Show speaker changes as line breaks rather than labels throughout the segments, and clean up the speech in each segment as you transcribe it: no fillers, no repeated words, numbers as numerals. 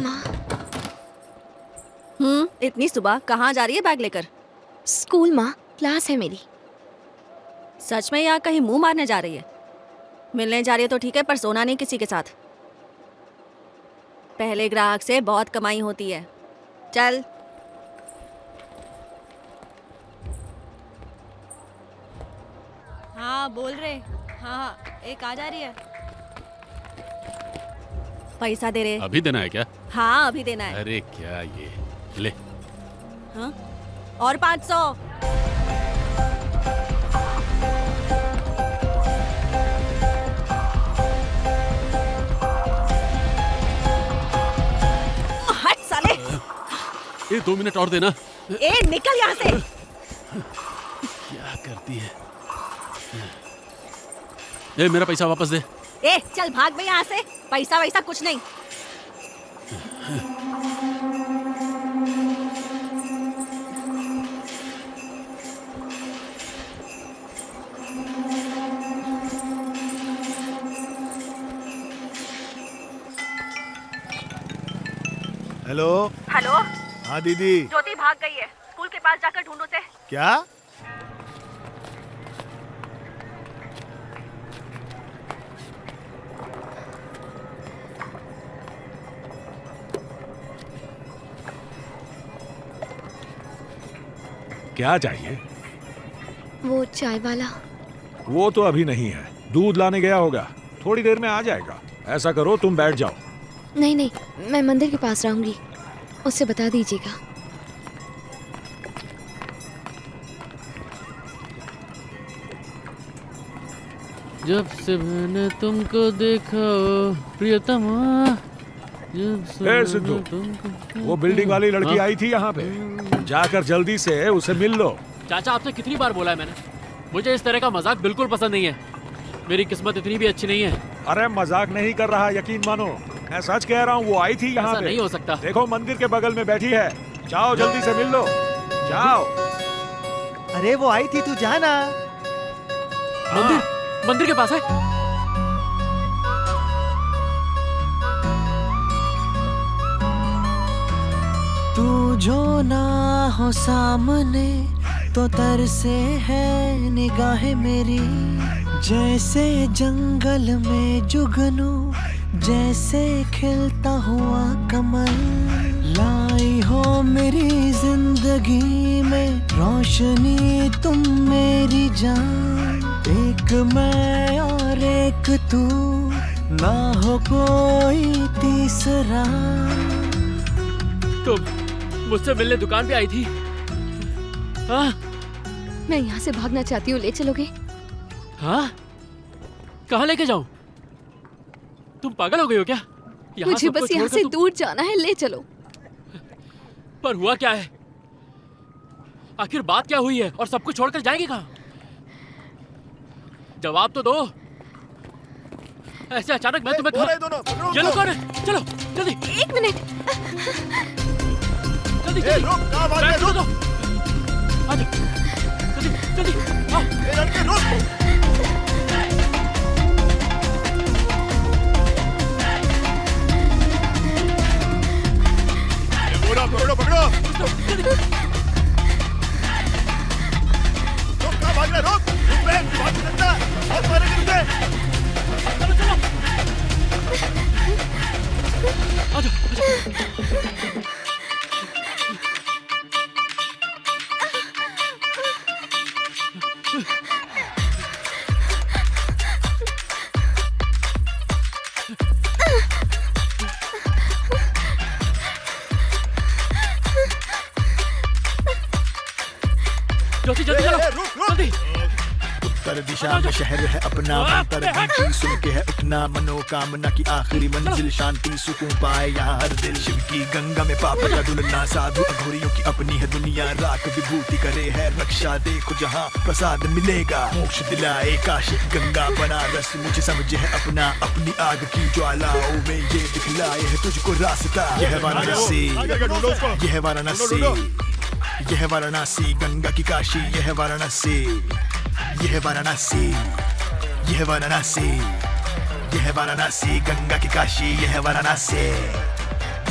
माँ।
इतनी सुबह कहाँ जा रही है बैग लेकर?
स्कूल माँ, क्लास है मेरी।
सच में या कहीं मुंह मारने जा रही है? मिलने जा रही है तो ठीक है, पर सोना नहीं किसी के साथ। पहले ग्राहक से बहुत कमाई होती है। चल। हाँ बोल रहे। हाँ एक आ जा रही है। पैसा दे रहे।
अभी देना है क्या?
हाँ अभी देना है।
अरे क्या ये ले।
हाँ और 500। हट साले।
ये 2 मिनट और देना।
ए निकल यहाँ से।
क्या करती है? ए मेरा पैसा वापस दे।
ए चल भाग भाई यहाँ से। पैसा वैसा कुछ नहीं।
हेलो।
हेलो।
हाँ दीदी।
ज्योति भाग गई है, स्कूल के पास जाकर ढूंढो उसे।
क्या? क्या चाहिए?
वो चाय वाला।
वो तो अभी नहीं है, दूध लाने गया होगा, थोड़ी देर में आ जाएगा। ऐसा करो तुम बैठ जाओ।
नहीं नहीं, मैं मंदिर के पास रहूंगी, उससे बता दीजिएगा।
जब से मैंने तुमको देखा प्रियतमा, जब से
ए सिद्धू, वो बिल्डिंग वाली लड़की आई थी यहाँ पे, जाकर जल्दी से उसे मिल लो।
चाचा आपसे कितनी बार बोला है मैंने, मुझे इस तरह का मजाक बिल्कुल पसंद नहीं है। मेरी किस्मत इतनी भी अच्छी नहीं है।
अरे मजाक नहीं कर रहा, यकीन मानो, मैं सच कह रहा हूँ। वो आई थी यहाँ
ऐसा
पे।
नहीं हो सकता।
देखो मंदिर के बगल में बैठी है, जाओ जल्दी से मिल लो, जाओ।
अरे वो आई थी, तू जाना।
मंदिर के पास है।
तू जो ना हो सामने तो तरसे है निगाहें मेरी, जैसे जंगल में जुगनू, जैसे खिलता हुआ कमल। लाई हो मेरी जिंदगी में रोशनी, तुम मेरी जान। एक मैं और एक तू, ना हो कोई तीसरा।
तुम मुझसे मिलने दुकान पे आई थी? हाँ
मैं यहाँ से भागना चाहती हूँ, ले चलोगे?
हाँ, कहाँ लेके जाऊं? तुम पागल हो गई हो क्या?
मुझे बस यहाँ से दूर जाना है, ले चलो।
पर हुआ क्या है? आखिर बात क्या हुई है और सब कुछ छोड़कर जाएंगे कहाँ? जवाब तो दो। ऐसे अचानक मैं तुम्हें चलो कौन है? चलो जल्दी।
1 मिनट।
जल्दी जल्दी। बैग दो। आजा जल्दी जल्दी आओ।
लड़के रुक। पकड़ो पकड़ो। रुक, कहाँ भाग रहे? रुक, रुक बे, बात नहीं करता, बहुत मारेंगे तुझे।
चलो चलो। आजा। जल्दी जल्दी चलो। जल्दी।
उत्तर दिशा में शहर है अपना, अंतर घंटी सुन के है उठना। मनोकामना की आखिरी मंजिल, शांति सुकून पाए यहाँ हर दिल। शिव की गंगा में पाप का दुलना, साधु अघोरियों की अपनी है दुनिया। राख विभूति करे है रक्षा, देखो जहाँ प्रसाद मिलेगा। मोक्ष दिलाए काशी गंगा बनारस, मुझे समझे है अपना। अपनी आग की ज्वालाओं में ये दिखलाए है तुझको रास्ता। यह वाराणसी, यह वाराणसी, यह वाराणसी, गंगा की काशी। यह वाराणसी, यह वाराणसी, यह वाराणसी, यह वाराणसी, गंगा की काशी। यह वाराणसी,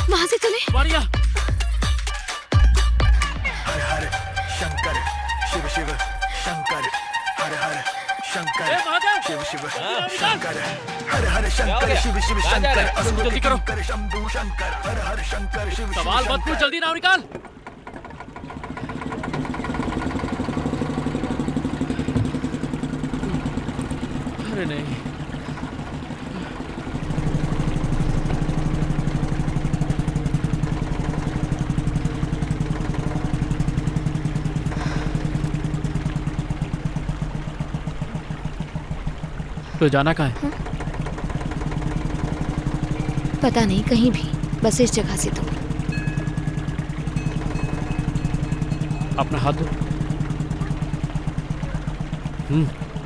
वहाँ से चले।
मारिया,
हर हर शंकर शिव शिव शंकर हर हर शंकर
ए, महादेव!
शिव शिव शंकर हर हर शंकर शिव शिव शंकर असुर
जल्दी करो।
शंकर शंभु शंकर हर हर शंकर शिव शिव
सवाल मत पूछ, जल्दी नाम निकाल। अरे नहीं, तो जाना कहाँ है?
पता नहीं, कहीं भी, बस इस जगह से दूर।
अपना हाथ दो।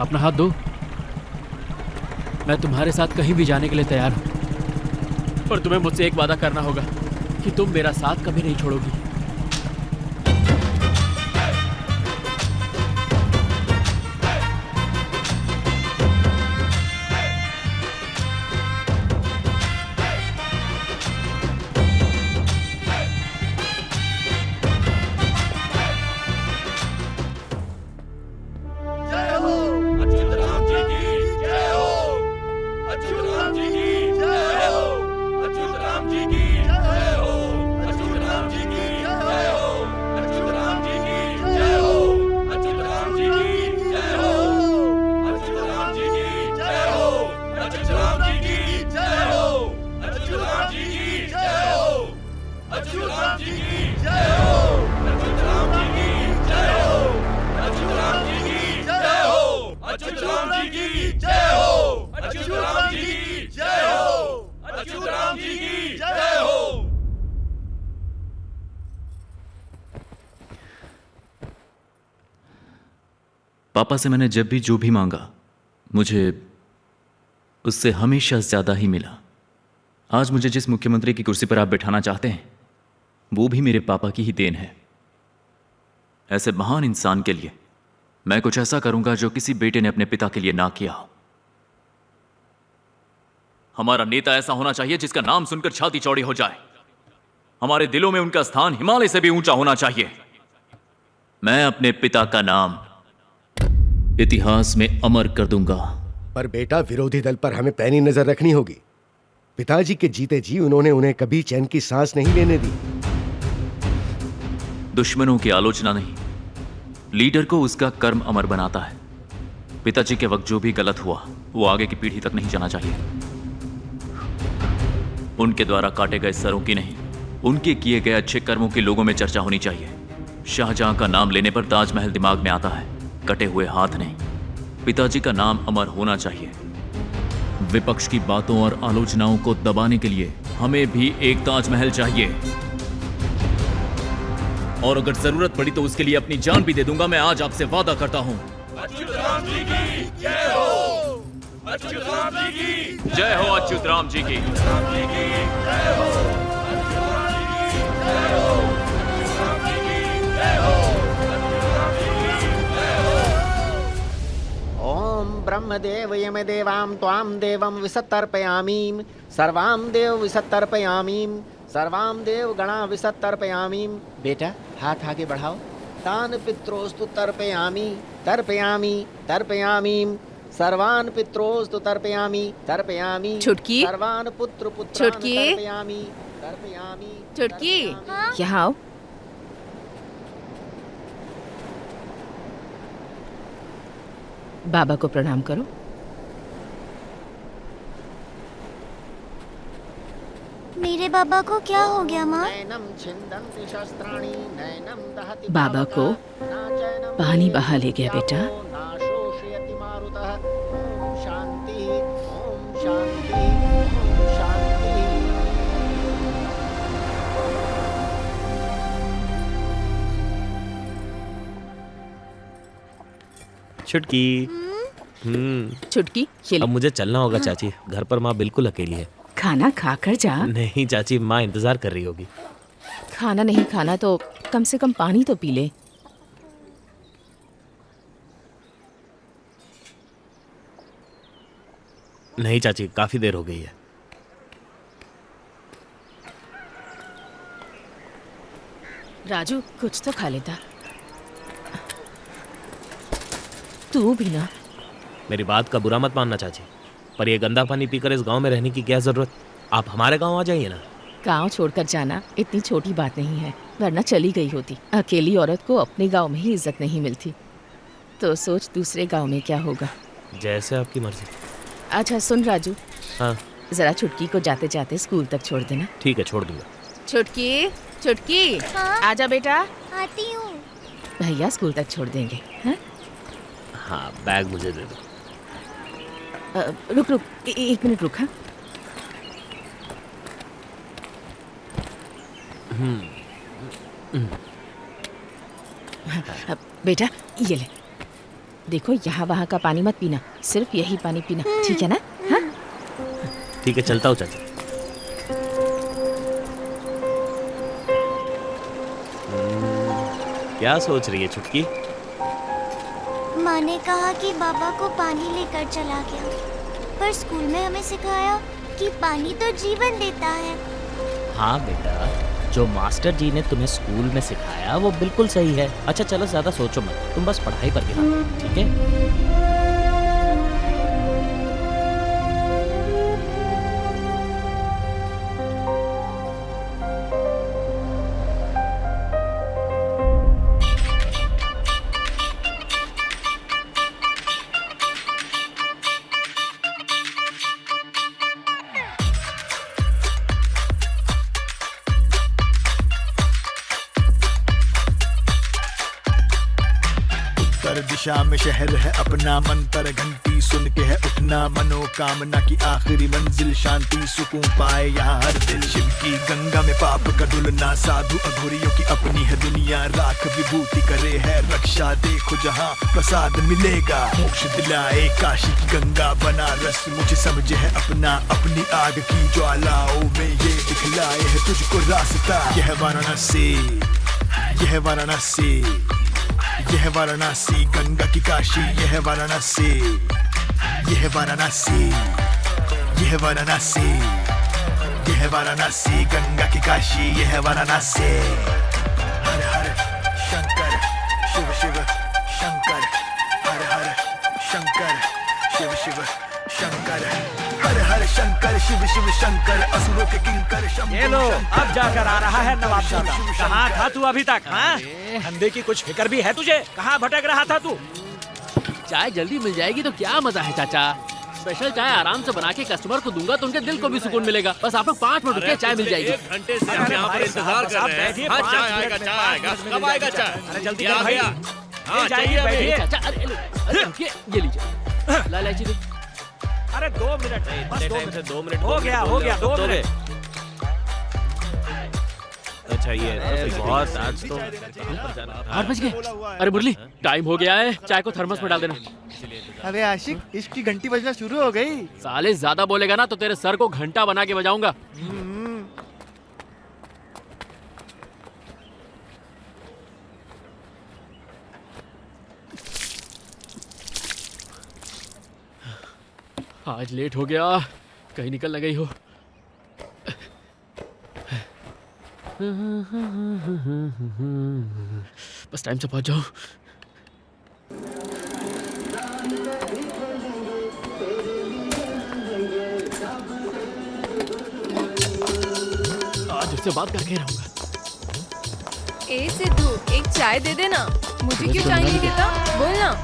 अपना हाथ दो। मैं तुम्हारे साथ कहीं भी जाने के लिए तैयार हूँ, पर तुम्हें मुझसे एक वादा करना होगा कि तुम मेरा साथ कभी नहीं छोड़ोगी।
पापा से मैंने जब भी जो भी मांगा, मुझे उससे हमेशा ज्यादा ही मिला। आज मुझे जिस मुख्यमंत्री की कुर्सी पर आप बिठाना चाहते हैं, वो भी मेरे पापा की ही देन है। ऐसे महान इंसान के लिए मैं कुछ ऐसा करूंगा जो किसी बेटे ने अपने पिता के लिए ना किया हो। हमारा नेता ऐसा होना चाहिए जिसका नाम सुनकर छाती चौड़ी हो जाए। हमारे दिलों में उनका स्थान हिमालय से भी ऊंचा होना चाहिए। मैं अपने पिता का नाम इतिहास में अमर कर दूंगा।
पर बेटा, विरोधी दल पर हमें पैनी नजर रखनी होगी। पिताजी के जीते जी उन्होंने उन्हें कभी चैन की सांस नहीं लेने दी।
दुश्मनों की आलोचना नहीं, लीडर को उसका कर्म अमर बनाता है। पिताजी के वक्त जो भी गलत हुआ वो आगे की पीढ़ी तक नहीं जाना चाहिए। उनके द्वारा काटे गए सरों की नहीं, उनके किए गए अच्छे कर्मों की लोगों में चर्चा होनी चाहिए। शाहजहां का नाम लेने पर ताजमहल दिमाग में आता है, कटे हुए हाथ नहीं। पिताजी का नाम अमर होना चाहिए। विपक्ष की बातों और आलोचनाओं को दबाने के लिए हमें भी एक ताजमहल चाहिए, और अगर जरूरत पड़ी तो उसके लिए अपनी जान भी दे दूंगा। मैं आज आपसे वादा करता हूं। जय हो अच्युत राम जी की।
ओम ब्रह्मदेव यमदेवां त्वां देवं विसत्तर्पयामीं सर्वां देव विसत्तर्पयामीं सर्वां देव गणा विसत्तर्पयामीं। बेटा, हाथ आगे बढ़ाओ। तान पित्रोस्तु तर्पयामी तर्पयामी तर्पयामीं सर्वान् पित्रोस्तु तर्पयामी तर्पयामी।
छुटकी?
सर्वान् पुत्र पुत्रान्
छुटकी?
तर्पयामी तर्पयामी।
चुटकी,
तर्पयामी।
यहाँ आओ। बाबा को प्रणाम करो।
मेरे बाबा को क्या हो गया माँ?
नैनम छिन्दन्ति शस्त्राणि नैनम दहति
बाबा को
नाचैनम
पानी बहा ले गया बेटा।
नाशोषयति मारुतः। ओम शांति ओम शांति ओम शांति।
छुटकी।
चुटकी, ये ले।
अब मुझे चलना होगा चाची, घर पर माँ बिल्कुल अकेली है।
खाना खाकर जा।
नहीं चाची, माँ इंतजार कर रही होगी।
खाना नहीं खाना तो कम से कम पानी तो पी ले।
नहीं चाची, काफी देर हो गई है।
राजू कुछ तो खा लेता। तू भी ना।
मेरी बात का बुरा मत मानना चाची, पर ये गंदा पानी पीकर इस गांव में रहने की क्या जरूरत? आप हमारे गांव आ जाइए ना।
गांव छोड़कर जाना इतनी छोटी बात नहीं है, वरना चली गई होती। अकेली औरत को अपने गांव में ही इज्जत नहीं मिलती, तो सोच दूसरे गांव में क्या होगा।
जैसे आपकी मर्जी।
अच्छा सुन राजू,
हाँ
जरा छुटकी को जाते जाते स्कूल तक छोड़ देना।
ठीक है, छोड़ दूंगा।
छुटकी, छुटकी,
हाँ?
आजा बेटा।
आती हूँ।
भैया स्कूल तक छोड़ देंगे। हाँ?
हाँ, बैग मुझे दे दो।
रुक रुक, एक मिनट रुक। हाँ बेटा ये ले, देखो यहाँ वहाँ का पानी मत पीना, सिर्फ यही पानी पीना, ठीक है ना? हाँ
ठीक है, चलता हूँ चाचा। क्या सोच रही है छुटकी?
माँ ने कहा कि बाबा को पानी लेकर चला गया, पर स्कूल में हमें सिखाया कि पानी तो जीवन देता है।
हाँ बेटा, जो मास्टर जी ने तुम्हें स्कूल में सिखाया वो बिल्कुल सही है। अच्छा चलो, ज्यादा सोचो मत, तुम बस पढ़ाई पर ध्यान दो, ठीक है?
उत्तर दिशा में शहर है अपना, मंत्र घंटी सुन के है उठना, मनोकामना की आखिरी मंजिल शांति सुकून पाए यहाँ हर दिल। शिव की गंगा में पाप का धुलना, साधु अघोरियों की अपनी है दुनिया, राख विभूति करे है रक्षा, देखो जहाँ प्रसाद मिलेगा। मोक्ष दिलाए काशी की गंगा, बनारस मुझे समझे है अपना, अपनी आग की ज्वालाओं में ये दिखलाए है तुझको रास्ता। यह वाराणसी, यह वाराणसी, यह वाराणसी गंगा की काशी, यह वाराणसी, यह वाराणसी, यह वाराणसी, यह वाराणसी गंगा की काशी, यह वाराणसी। हर हर शंकर शिव शिव शंकर, हर हर शंकर शिव शिव शंकर, हर हर शंकर शिव शिव शंकर, असुरों के किंकर शंभु।
ये लो, अब जाकर आ रहा है नवाबजादा। कहाँ था तू अभी तक? हाँ, धंधे की कुछ फिक्र भी है तुझे? कहाँ भटक रहा था तू?
चाय जल्दी मिल जाएगी तो क्या मजा है चाचा। स्पेशल चाय आराम से बना के कस्टमर को दूंगा तो उनके दिल को भी सुकून मिलेगा। बस आप लोग 5 मिनट रुकिए, चाय मिल जाएगी।
1 घंटे से हम यहाँ पर इंतजार कर रहे हैं। हाँ, चाय आएगा, चाय आएगा। कब आएगा चाय? अरे जल्दी कर भैया। हाँ, चाहिए बैठिए।
चाचा अरे रुकिए, ये लीजिए। ला इलायची दे।
अरे 2 मिनट, बस
2 मिनट
हो गया, हो गया 2 मिनट।
अच्छा ये बहुत, आज तो
8 बज गए। अरे मुरली, टाइम हो गया है, चाय को थर्मस में डाल देना।
अरे आशिक, इसकी घंटी बजना शुरू हो गई।
साले ज्यादा बोलेगा ना तो तेरे सर को घंटा बना के बजाऊंगा। आज लेट हो गया, कहीं निकल न गई हो। बस टाइम से पहुंच जाओ। आज उससे बात करके रहूंगा।
ए सिद्धू, एक चाय दे देना। मुझे क्यों चाय नहीं देता? बोल ना।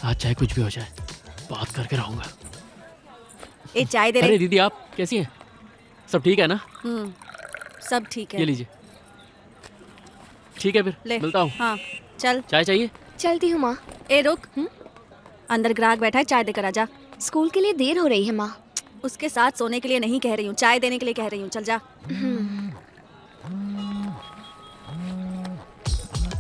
आज चाहे कुछ भी हो जाए, बात करके रहूंगा।
ए चाय दे रही।
अरे दीदी, आप कैसी हैं? सब ठीक है ना?
सब ठीक है।
ये लीजिए। ठीक है फिर
ले।
मिलता हूँ।
हाँ चल।
चाय चाहिए?
चलती हूँ माँ।
ए रुक, अंदर ग्राहक बैठा है, चाय देकर आजा।
स्कूल के लिए देर हो रही है माँ।
उसके साथ सोने के लिए नहीं कह रही हूँ, चाय देने के लिए कह रही हूँ। चल जा।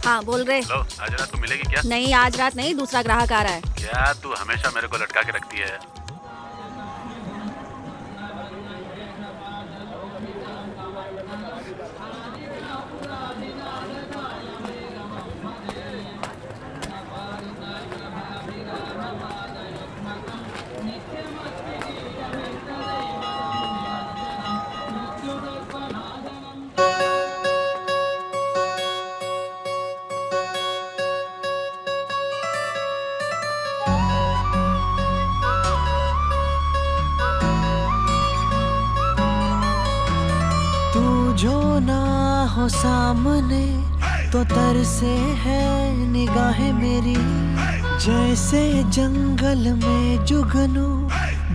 हाँ बोल रहे।
लो, आज रात तू मिलेगी क्या?
नहीं आज रात नहीं, दूसरा ग्राहक आ रहा है।
क्या तू हमेशा मेरे को लटका के रखती है?
हो सामने तो तरसे है निगाहें मेरी, जैसे जंगल में जुगनू,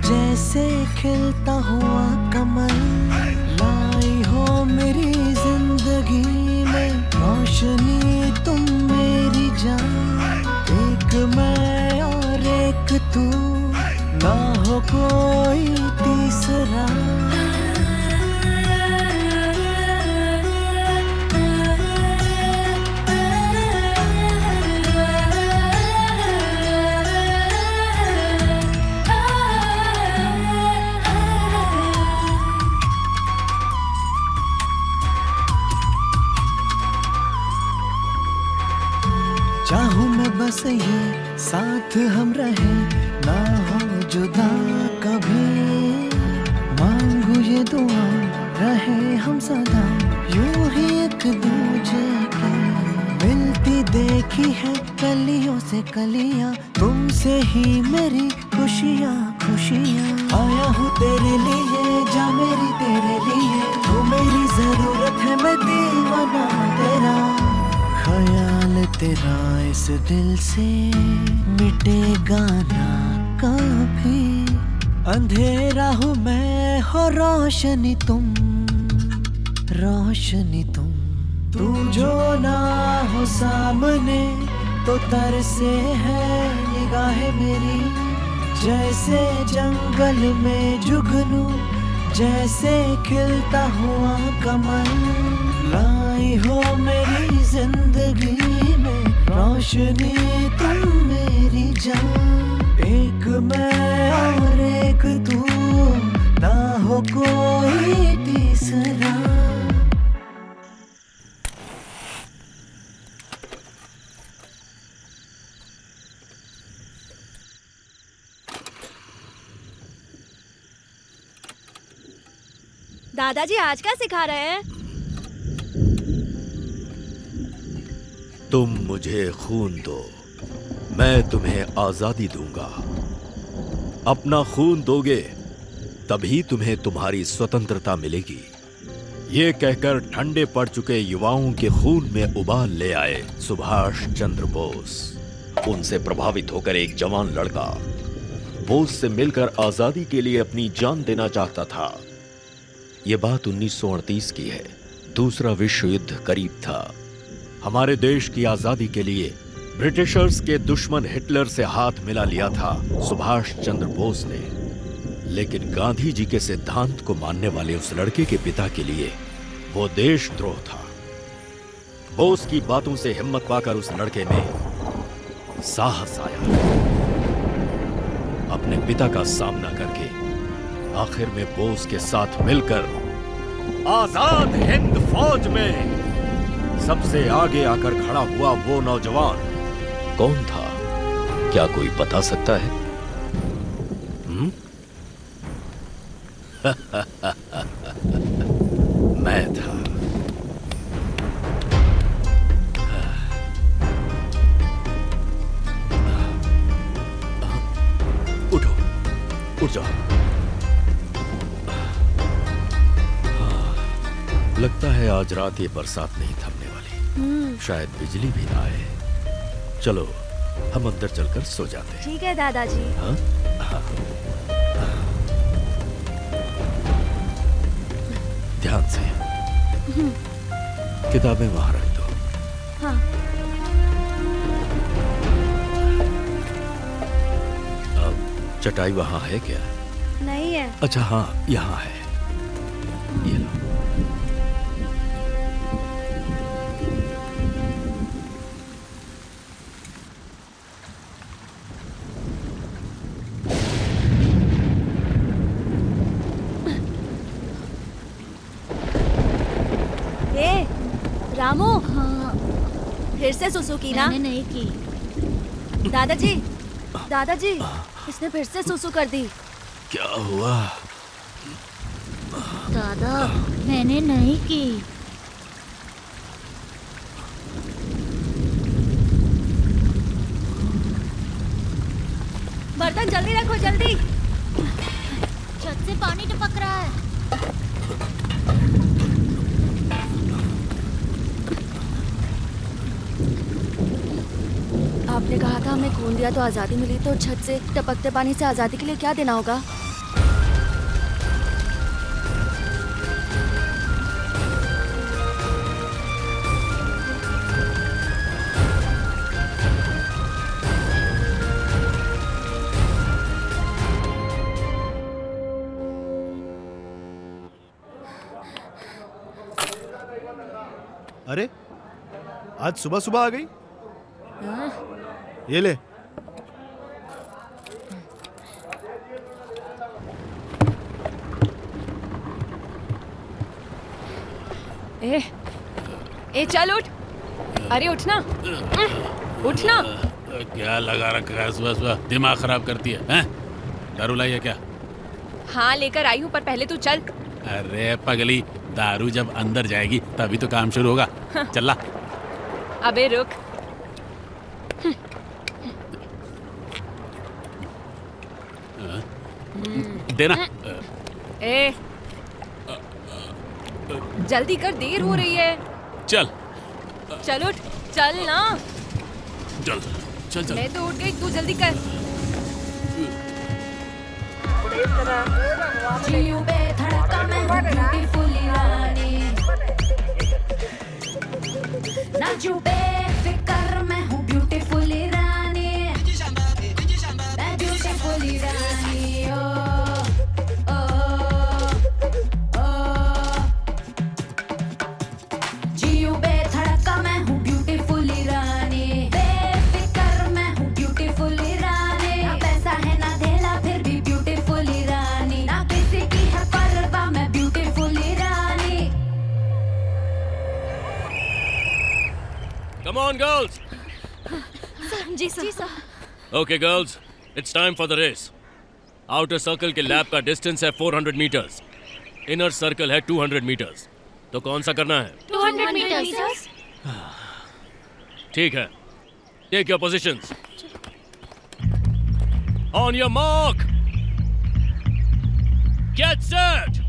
जैसे खिलता हुआ कमल। लाई हो मेरी जिंदगी में रोशनी तुम मेरी जान, एक मैं और एक तू, ना हो कोई तीसरा। चाहूं मैं बस ये साथ हम रहे, ना हो जुदा कभी। मांगू ये दुआ रहे हम सदा, यूं ही एक दूजे के। मिलती देखी है कलियों से कलियां, तुमसे ही मेरी खुशियां खुशियां। आया हूँ तेरे लिए, जा मेरी तेरे लिए, तू मेरी जरूरत है, मैं दीवाना तेरा। ख्याल तेरा इस दिल से मिटेगा ना कभी। अंधेरा हूँ मैं, हो रोशनी तुम, रोशनी तुम। तू जो ना हो सामने तो तरसे है निगाहें मेरी, जैसे जंगल में जुगनू, जैसे खिलता हुआ कमल। लाई हो मेरी जिंदगी में रोशनी तुम मेरी जान, एक मैं और एक तू, ना हो कोई तीसरा।
दादाजी आज क्या सिखा रहे हैं?
तुम मुझे खून दो, मैं तुम्हें आजादी दूंगा। अपना खून दोगे तभी तुम्हें तुम्हारी स्वतंत्रता मिलेगी। ये कहकर ठंडे पड़ चुके युवाओं के खून में उबाल ले आए सुभाष चंद्र बोस। उनसे प्रभावित होकर एक जवान लड़का बोस से मिलकर आजादी के लिए अपनी जान देना चाहता था। ये बात 1938 की है। दूसरा विश्व युद्ध करीब था। हमारे देश की आजादी के लिए ब्रिटिशर्स के दुश्मन हिटलर से हाथ मिला लिया था सुभाष चंद्र बोस ने। लेकिन गांधी जी के सिद्धांत को मानने वाले उस लड़के के पिता के लिए वो देशद्रोह था। बोस की बातों से हिम्मत पाकर उस लड़के में साहस आया। अपने पिता का सामना करके आखिर में बोस के साथ मिलकर आजाद हिंद फौज में सबसे आगे आकर खड़ा हुआ वो नौजवान कौन था? क्या कोई बता सकता है? मैं था। उठो, उठ जाओ। लगता है आज रात ये बरसात नहीं थमने वाली। शायद बिजली भी ना आए। चलो हम अंदर चलकर सो जाते हैं।
ठीक है दादाजी।
हाँ? हाँ। ध्यान से। किताबें वहां रख दो।
हाँ।
अब चटाई वहां है क्या?
नहीं है।
अच्छा हाँ, यहाँ है। ये लो।
रामू, हाँ। फिर से सुसु की ना? मैंने नहीं की। दादाजी, दादाजी, इसने फिर से सुसु कर दी।
क्या हुआ?
दादा, मैंने नहीं की।
बर्तन जल्दी रखो, जल्दी।
छत से पानी टपक रहा है।
इंडिया तो आज़ादी मिली तो छत से टपकते पानी से आज़ादी के लिए क्या देना होगा?
अरे आज सुबह सुबह आ गई। ये ले।
ए चल उठ। अरे उठना, उठना।
क्या लगा रखा है सुबह सुबह, दिमाग खराब करती है, हैं? दारू लाई है क्या?
हाँ लेकर आई हूँ, पर पहले तू चल।
अरे पगली, दारू जब अंदर जाएगी तभी तो काम शुरू होगा। चल ला।
अबे रुक।
देना।
ए जल्दी कर, देर हो रही है।
चल
चल उठ, चल ना।
चल चल चल।
मैं तो उठ गई, तू जल्दी कर।
नाचू बेफिक्र मैं हूँ ब्यूटीफुल रानी, मैं ब्यूटीफुल रानी। ओ ओ ओ जियो बेधड़का मैं हूँ ब्यूटीफुल रानी, बेफिक्र मैं हूँ ब्यूटीफुल रानी। ना पैसा है ना धेला फिर भी ब्यूटीफुल रानी, ना किसी की है परवाह मैं ब्यूटीफुल रानी।
Come on, girls.
जी sir.
Okay, girls. It's time for the race. Outer circle के लैब का डिस्टेंस है 400 मीटर्स. Inner circle है 200 मीटर्स. तो कौन सा करना है?
200 मीटर्स।
ठीक है. Take your positions. On your mark. Get set.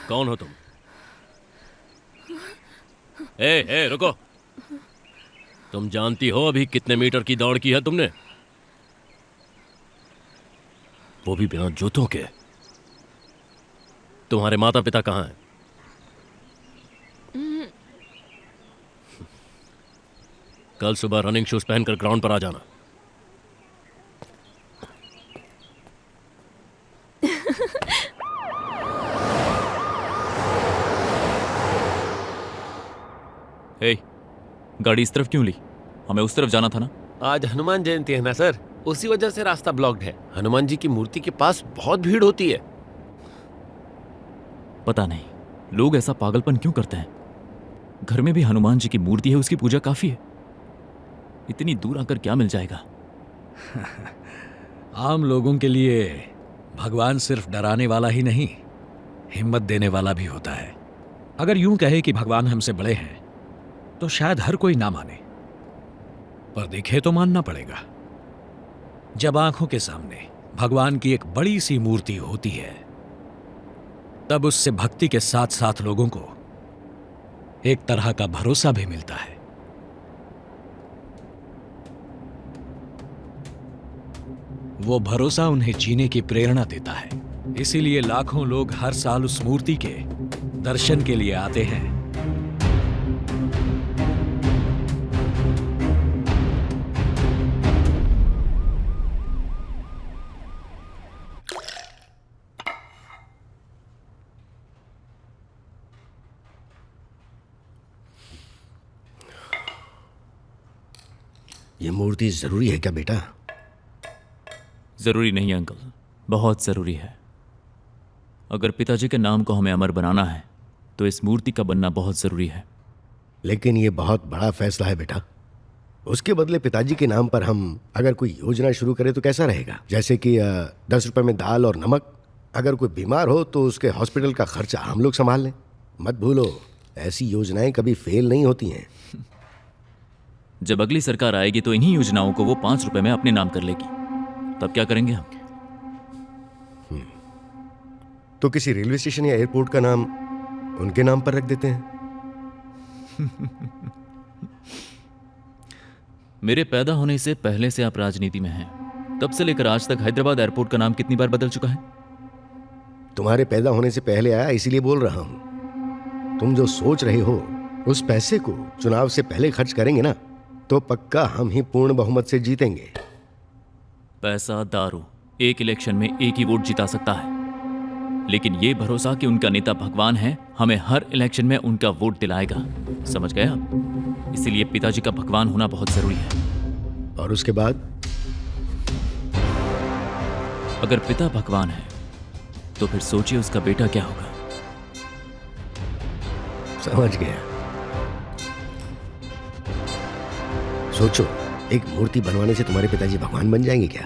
कौन हो तुम? ए रुको। तुम जानती हो अभी कितने मीटर की दौड़ की है तुमने? वो भी बिना जूतों के। तुम्हारे माता पिता कहाँ हैं? कल सुबह रनिंग शूज पहनकर ग्राउंड पर आ जाना।
गाड़ी इस तरफ क्यों ली? हमें उस तरफ जाना था ना।
आज हनुमान जयंती है ना सर, उसी वजह से रास्ता ब्लॉक्ड है। हनुमान जी की मूर्ति के पास बहुत भीड़ होती है।
पता नहीं लोग ऐसा पागलपन क्यों करते हैं। घर में भी हनुमान जी की मूर्ति है, उसकी पूजा काफी है। इतनी दूर आकर क्या मिल जाएगा?
आम लोगों के लिए भगवान सिर्फ डराने वाला ही नहीं, हिम्मत देने वाला भी होता है। अगर यूं कहे कि भगवान हमसे बड़े हैं तो शायद हर कोई ना माने, पर दिखे तो मानना पड़ेगा। जब आंखों के सामने भगवान की एक बड़ी सी मूर्ति होती है, तब उससे भक्ति के साथ साथ लोगों को एक तरह का भरोसा भी मिलता है। वो भरोसा उन्हें जीने की प्रेरणा देता है। इसीलिए लाखों लोग हर साल उस मूर्ति के दर्शन के लिए आते हैं।
ये मूर्ति जरूरी है क्या बेटा?
जरूरी नहीं अंकल, बहुत जरूरी है। अगर पिताजी के नाम को हमें अमर बनाना है तो इस मूर्ति का बनना बहुत जरूरी है।
लेकिन ये बहुत बड़ा फैसला है बेटा। उसके बदले पिताजी के नाम पर हम अगर कोई योजना शुरू करें तो कैसा रहेगा? जैसे कि 10 रुपए में दाल और नमक। अगर कोई बीमार हो तो उसके हॉस्पिटल का खर्चा हम लोग संभाल लें। मत भूलो, ऐसी योजनाएं कभी फेल नहीं होती हैं।
जब अगली सरकार आएगी तो इन्हीं योजनाओं को वो 5 रुपए में अपने नाम कर लेगी, तब क्या करेंगे हम?
तो किसी रेलवे स्टेशन या एयरपोर्ट का नाम उनके नाम पर रख देते हैं।
मेरे पैदा होने से पहले से आप राजनीति में हैं। तब से लेकर आज तक हैदराबाद एयरपोर्ट का नाम कितनी बार बदल चुका है?
तुम्हारे पैदा होने से पहले आया, इसीलिए बोल रहा हूं। तुम जो सोच रहे हो उस पैसे को चुनाव से पहले खर्च करेंगे ना, तो पक्का हम ही पूर्ण बहुमत से जीतेंगे।
पैसा दारू, एक इलेक्शन में एक ही वोट जिता सकता है, लेकिन ये भरोसा कि उनका नेता भगवान है हमें हर इलेक्शन में उनका वोट दिलाएगा। समझ गए आप? इसीलिए पिताजी का भगवान होना बहुत जरूरी है।
और उसके बाद?
अगर पिता भगवान है तो फिर सोचिए उसका बेटा क्या होगा।
समझ गया। सोचो, एक मूर्ति बनवाने से तुम्हारे पिताजी भगवान बन जाएंगे क्या?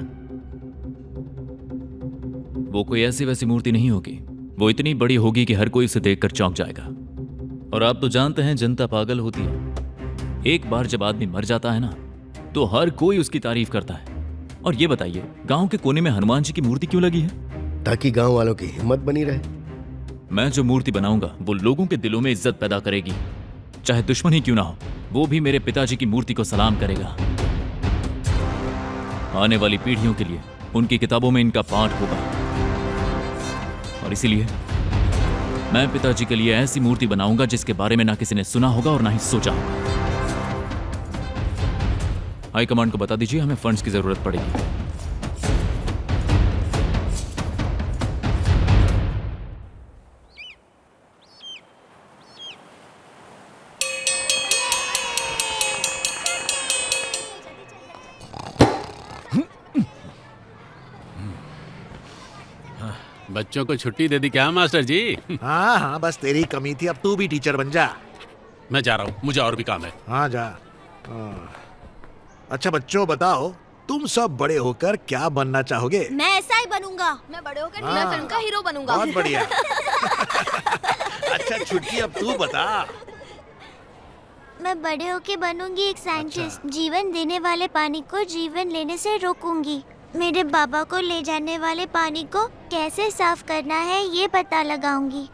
वो कोई ऐसी वैसी मूर्ति नहीं होगी, वो इतनी बड़ी होगी कि हर कोई उसे देखकर चौंक जाएगा। और आप तो जानते हैं जनता पागल होती है। एक बार जब आदमी मर जाता है ना, तो हर कोई उसकी तारीफ करता है। और ये बताइए, गांव के कोने में हनुमान जी की मूर्ति क्यों लगी है?
ताकि गांव वालों की हिम्मत बनी रहे।
मैं जो मूर्ति बनाऊंगा वो लोगों के दिलों में इज्जत पैदा करेगी। चाहे दुश्मन ही क्यों ना हो, वो भी मेरे पिताजी की मूर्ति को सलाम करेगा। आने वाली पीढ़ियों के लिए उनकी किताबों में इनका पाठ होगा। और इसीलिए मैं पिताजी के लिए ऐसी मूर्ति बनाऊंगा जिसके बारे में ना किसी ने सुना होगा और ना ही सोचा होगा। हाईकमांड को बता दीजिए हमें फंड्स की जरूरत पड़ेगी।
बच्चों को छुट्टी दे दी क्या मास्टर जी?
हाँ हाँ, बस तेरी कमी थी, अब तू भी टीचर बन जा।
मैं जा रहा हूँ, मुझे और भी काम है।
हाँ जा। अच्छा बच्चों, बताओ तुम सब बड़े होकर क्या बनना चाहोगे?
मैं ऐसा ही बनूंगा। मैं बड़े होकर
हाँ,
फिल्म का हीरो बनूंगा।
बहुत बढ़िया। अच्छा छुट्टी, अब तू बता।
मैं बड़े होके बनूंगी एक साइंटिस्ट। जीवन देने वाले पानी को जीवन लेने से रोकूंगी। मेरे बाबा को ले जाने वाले पानी को कैसे साफ करना है ये पता लगाऊंगी।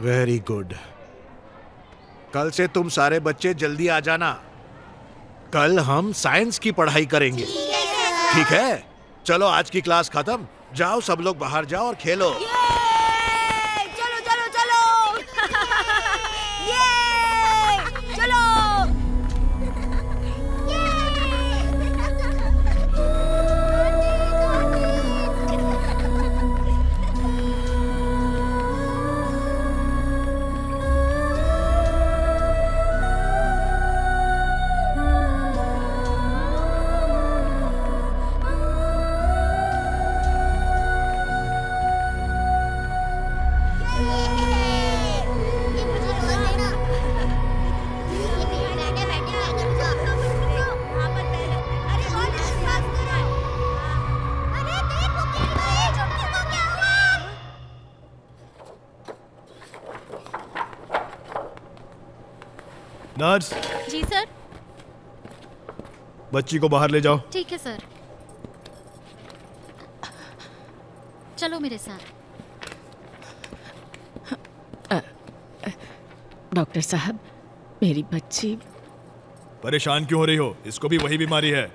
Very good. कल से तुम सारे बच्चे जल्दी आ जाना। कल हम साइंस की पढ़ाई करेंगे। ठीक है? चलो आज की क्लास खत्म। जाओ सब लोग बाहर जाओ और खेलो।
चलो चलो चलो। ये चलो।
नर्स
जी सर।
बच्ची को बाहर ले जाओ।
ठीक है सर। चलो मेरे साथ।
डॉक्टर साहब, मेरी बच्ची।
परेशान क्यों हो रही हो? इसको भी वही बीमारी है।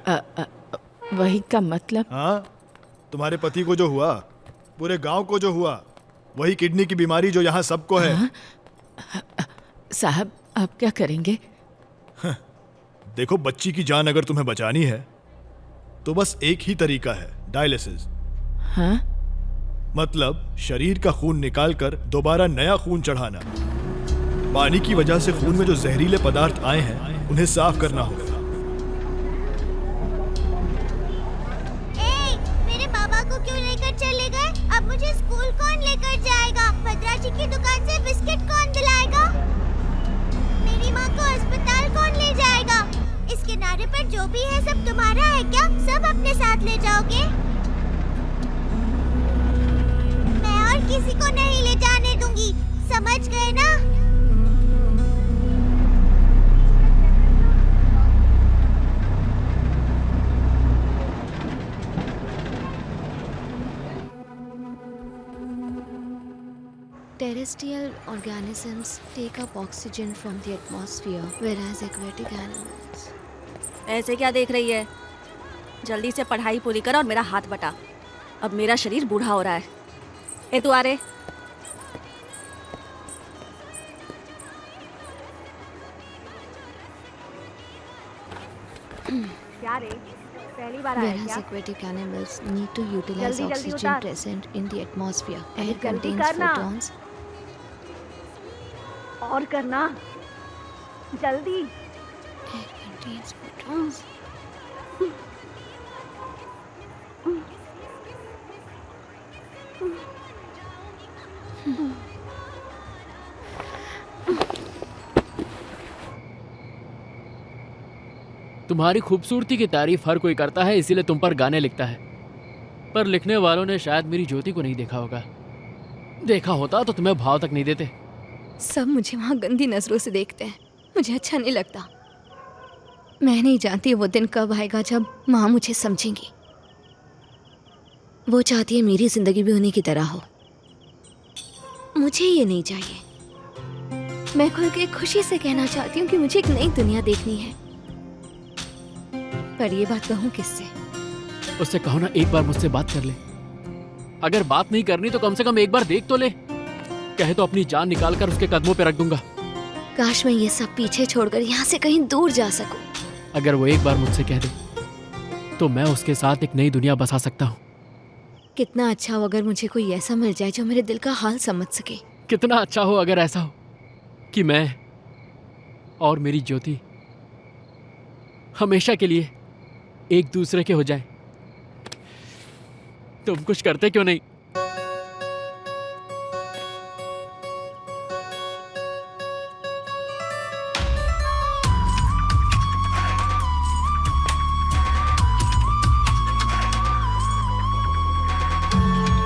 वही का मतलब?
हाँ, तुम्हारे पति को जो हुआ, पूरे गांव को जो हुआ, वही किडनी की बीमारी जो यहाँ सबको है।
साहब, आप क्या करेंगे?
देखो, बच्ची की जान अगर तुम्हें बचानी है तो बस एक ही तरीका है, डायलिसिस।
हाँ?
मतलब शरीर का खून निकालकर दोबारा नया खून चढ़ाना। पानी की वजह से खून में जो जहरीले पदार्थ आए हैं उन्हें साफ करना होगा।
मेरे बाबा को क्यों लेकर चले गए? अब मुझे स्कूल कौन लेकर जाएगा? भद्रा जी की दुकान से बिस्किट कौन दिलाएगा? मेरी माँ को अस्पताल कौन ले जाएगा? इस किनारे पर जो भी है सब तुम्हारा है क्या? सब अपने साथ ले जाओगे? मैं और किसी को नहीं ले जाने दूंगी, समझ गए ना?
Terrestrial organisms take up oxygen from the atmosphere, whereas aquatic animals.
ऐसे क्या देख रही है? जल्दी से पढ़ाई पूरी कर और मेरा हाथ बटा। अब मेरा शरीर बूढ़ा हो रहा है। ए तू आ रे। क्या रे? पहली बार आया
Whereas
क्या?
aquatic animals need to utilize
जल्दी
oxygen
उतार।
present in the atmosphere. Air
जल्दी
contains
करना।
photons.
और करना। जल्दी।
Air contains photons.
तुम्हारी खूबसूरती की तारीफ हर कोई करता है, इसीलिए तुम पर गाने लिखता है। पर लिखने वालों ने शायद मेरी ज्योति को नहीं देखा होगा। देखा होता तो तुम्हें भाव तक नहीं देते।
सब मुझे वहाँ गंदी नजरों से देखते हैं, मुझे अच्छा नहीं लगता। मैं नहीं जानती वो दिन कब आएगा जब माँ मुझे समझेंगी। वो चाहती है मेरी जिंदगी भी उन्हीं की तरह हो। मुझे ये नहीं चाहिए। मैं खुल के खुशी से कहना चाहती हूँ कि मुझे एक नई दुनिया देखनी है। पर ये बात कहूँ किससे?
उससे कहो ना एक बार मुझसे बात कर ले। अगर बात नहीं करनी तो कम से कम एक बार देख तो ले। कहे तो अपनी जान निकाल कर उसके कदमों पे रख दूंगा।
काश मैं ये सब पीछे छोड़कर यहाँ से कहीं दूर जा सकूं।
अगर वो एक बार मुझसे कह दे तो मैं उसके साथ एक नई दुनिया बसा सकता हूँ।
कितना अच्छा हो अगर मुझे कोई ऐसा मिल जाए जो मेरे दिल का हाल समझ सके।
कितना अच्छा हो अगर ऐसा हो कि मैं और मेरी ज्योति हमेशा के लिए एक दूसरे के हो जाएं। तुम कुछ करते क्यों नहीं?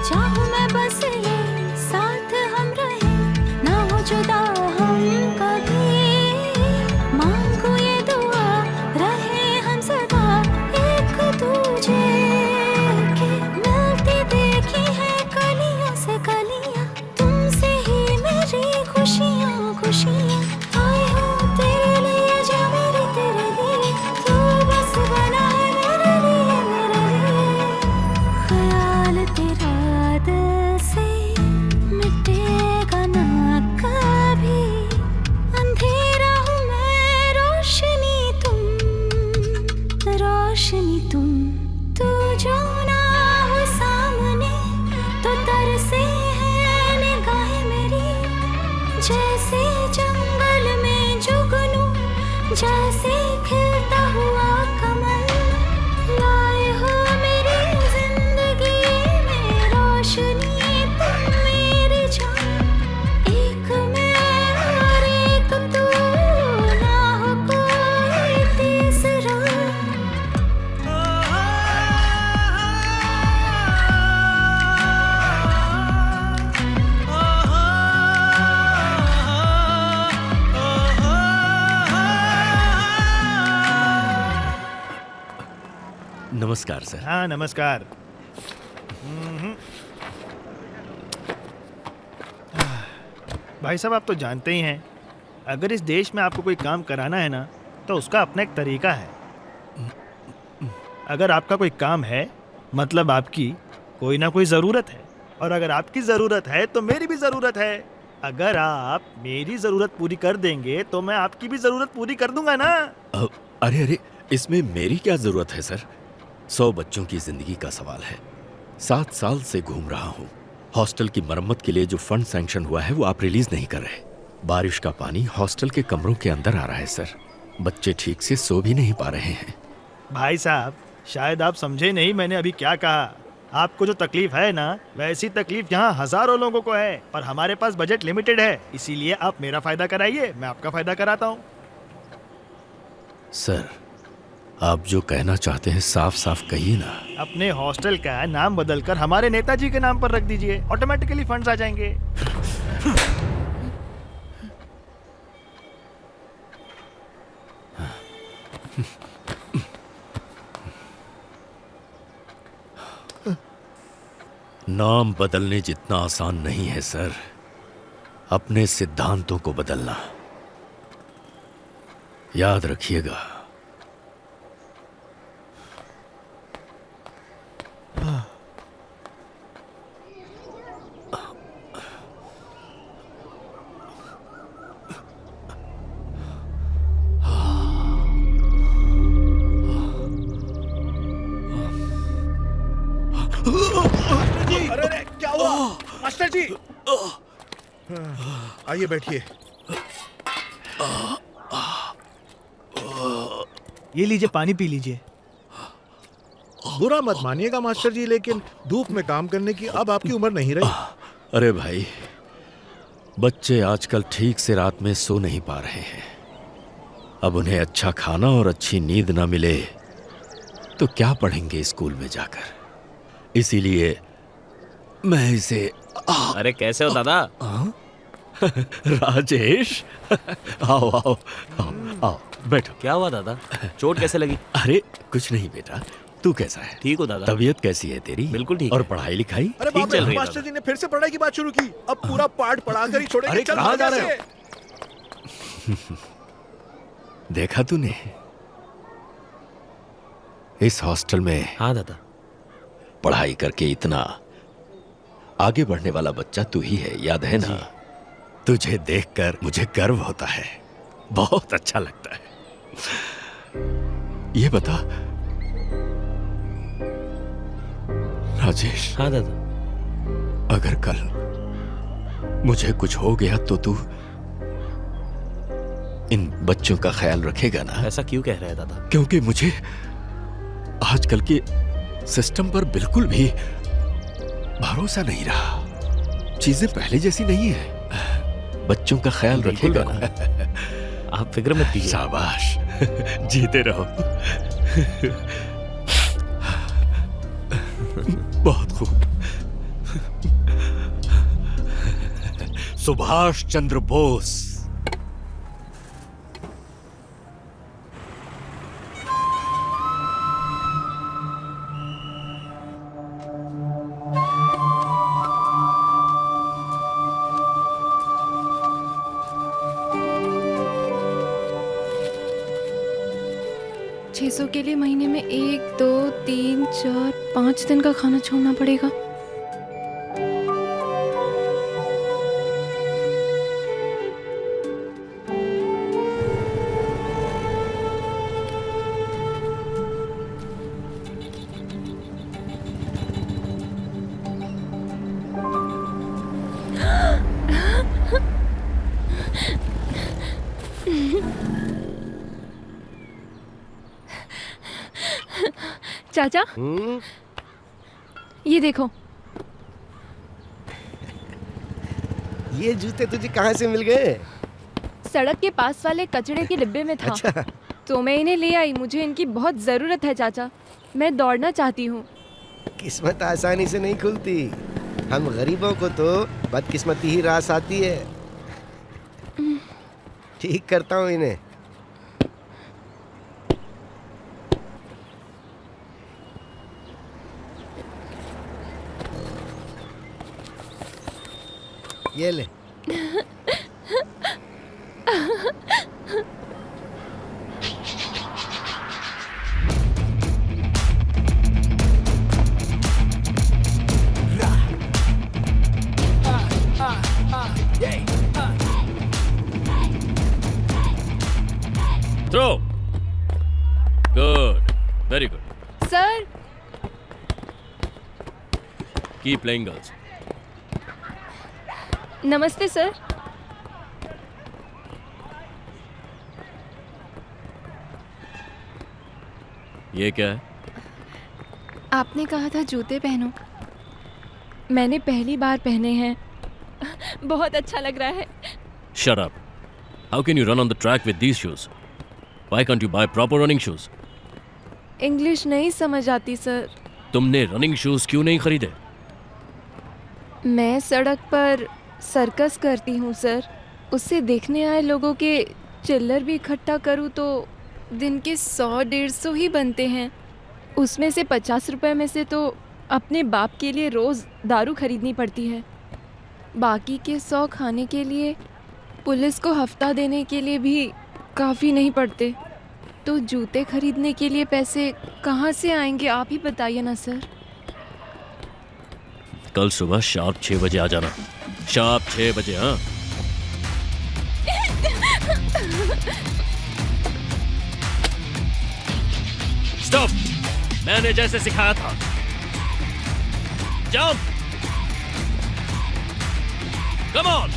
चाहूं मैं बस ये साथ हम रहे, ना हो जुदा हम कभी। मांगू ये दुआ रहे हम सदा एक दूजे के। मिलती देखी है कलियों से कलियां, तुमसे ही मेरी खुशियां खुशियां। आई हूँ तेरे लिए जो मेरी तेरे लिए, तू बस बना है मेरे लिए ख्याल तेरा दिल से मिटेगा ना कभी। अंधेरा हूँ मैं रोशनी तुम तू जो ना हो सामने तो तरसे है निगाहें मेरी। जैसे जंगल में जुगनू, जैसे खिलता हुआ कमल, लाए हो मेरी जिंदगी में रोशनी तुम मेरी जान। एक मैं और एक तू, ना हो कोई तीसरा।
नमस्कार सर।
हाँ नमस्कार। भाई साहब आप तो जानते ही हैं, अगर इस देश में आपको कोई काम कराना है ना तो उसका अपना एक तरीका है। अगर आपका कोई काम है मतलब आपकी कोई ना कोई ज़रूरत है, और अगर आपकी ज़रूरत है तो मेरी भी ज़रूरत है। अगर आप मेरी ज़रूरत पूरी कर देंगे तो मैं आपकी भी ज़रूरत पूरी कर दूंगा ना।
अरे अरे, इसमें मेरी क्या जरूरत है सर? 100 बच्चों की जिंदगी का सवाल है। 7 साल से घूम रहा हूँ, हॉस्टल की मरम्मत के लिए जो फंड सैंक्शन हुआ है वो आप रिलीज नहीं कर रहे। बारिश का पानी हॉस्टल के कमरों के अंदर आ रहा है सर। बच्चे ठीक से सो भी नहीं पा रहे हैं।
भाई साहब, शायद आप समझे नहीं मैंने अभी क्या कहा। आपको जो तकलीफ है ना, वैसी तकलीफ यहाँ हजारों लोगों को है, पर हमारे पास बजट लिमिटेड है। इसीलिए आप मेरा फायदा कराइए, मैं आपका फायदा कराता हूँ।
सर, आप जो कहना चाहते हैं साफ साफ कहिए ना।
अपने हॉस्टल का नाम बदलकर हमारे नेताजी के नाम पर रख दीजिए, ऑटोमेटिकली फंड्स आ जाएंगे।
नाम बदलने जितना आसान नहीं है सर, अपने सिद्धांतों को बदलना। याद रखिएगा।
अरे क्या हुआ मास्टर जी? आइए बैठिए। ये लीजिए, पानी पी लीजिए।
बुरा मत मानिएगा मास्टर जी, लेकिन धूप में काम करने की अब आपकी उम्र नहीं रही।
अरे भाई, बच्चे आजकल ठीक से रात में सो नहीं पा रहे हैं। अब उन्हें अच्छा खाना और अच्छी नींद न मिले तो क्या पढ़ेंगे स्कूल में जाकर। इसीलिए मैं इसे
अरे कैसे हो दादा?
राजेश, आओ आओ आओ आओ, बैठो।
क्या हुआ दादा? चोट कैसे लगी?
अरे कुछ नहीं बेटा, तू कैसा है?
ठीक हो दादा।
तबीयत कैसी है तेरी?
बिल्कुल ठीक।
और पढ़ाई लिखाई?
अरे
ठीक चल रही है
मास्टर जी ने फिर से पढ़ाई की बात शुरू की। अब पूरा पाठ पढ़ाकर ही छोड़ेंगे।
अरे कहाँ जा रहे हो? देखा तूने, इस हॉस्टल में
हाँ दादा,
पढ़ाई करके इतना आगे बढ़ने वाला बच्चा तू ही है, याद है ना? तुझे देखकर मुझे गर्व होता है, बहुत अच्छा लगता है। ये बता राजेश।
हाँ दादा।
अगर कल मुझे कुछ हो गया तो तू इन बच्चों का ख्याल रखेगा ना?
ऐसा क्यों कह रहे हैं दादा?
क्योंकि मुझे आजकल के सिस्टम पर बिल्कुल भी भरोसा नहीं रहा। चीजें पहले जैसी नहीं है। बच्चों का ख्याल रखेगा ना?
आप फिक्र मत कीजिए।
शाबाश, जीते रहो। बहुत खूब। सुभाष चंद्र बोस।
$600 के लिए महीने में 1, 2, 3, 4, 5 दिन का खाना छोड़ना पड़ेगा। चाचा, ये देखो।
ये जूते तुझे कहाँ से मिल गए?
सड़क के पास वाले कचड़े के डिब्बे में था।
अच्छा।
तो मैं इन्हें ले आई। मुझे इनकी बहुत ज़रूरत है चाचा। मैं दौड़ना चाहती हूँ।
किस्मत आसानी से नहीं खुलती। हम गरीबों को तो बदकिस्मती ही रास आती है। ठीक करता हूँ इन्हें। ये ले।
Throw. Good, very good.
Sir,
keep playing girls.
नमस्ते सर।
ये क्या है?
आपने कहा था जूते पहनो, मैंने पहली बार पहने हैं। बहुत अच्छा लग रहा है।
Shut up. How can you run on the track with these shoes? Why can't you buy proper running shoes?
English नहीं समझ आती सर।
तुमने रनिंग शूज क्यों नहीं खरीदे?
मैं सड़क पर सर्कस करती हूँ सर, उससे देखने आए लोगों के चिल्लर भी इकट्ठा करूँ तो दिन के 100-150 ही बनते हैं। उसमें से 50 रुपए में से तो अपने बाप के लिए रोज़ दारू खरीदनी पड़ती है, बाकी के 100 खाने के लिए, पुलिस को हफ्ता देने के लिए भी काफ़ी नहीं पड़ते। तो जूते खरीदने के लिए पैसे कहाँ से आएंगे, आप ही बताइए ना सर।
कल सुबह शार्प 6 बजे आ जाना। शार्प 6 बजे। हाँ, स्टॉप। मैंने जैसे सिखाया था। जंप। कम ऑन,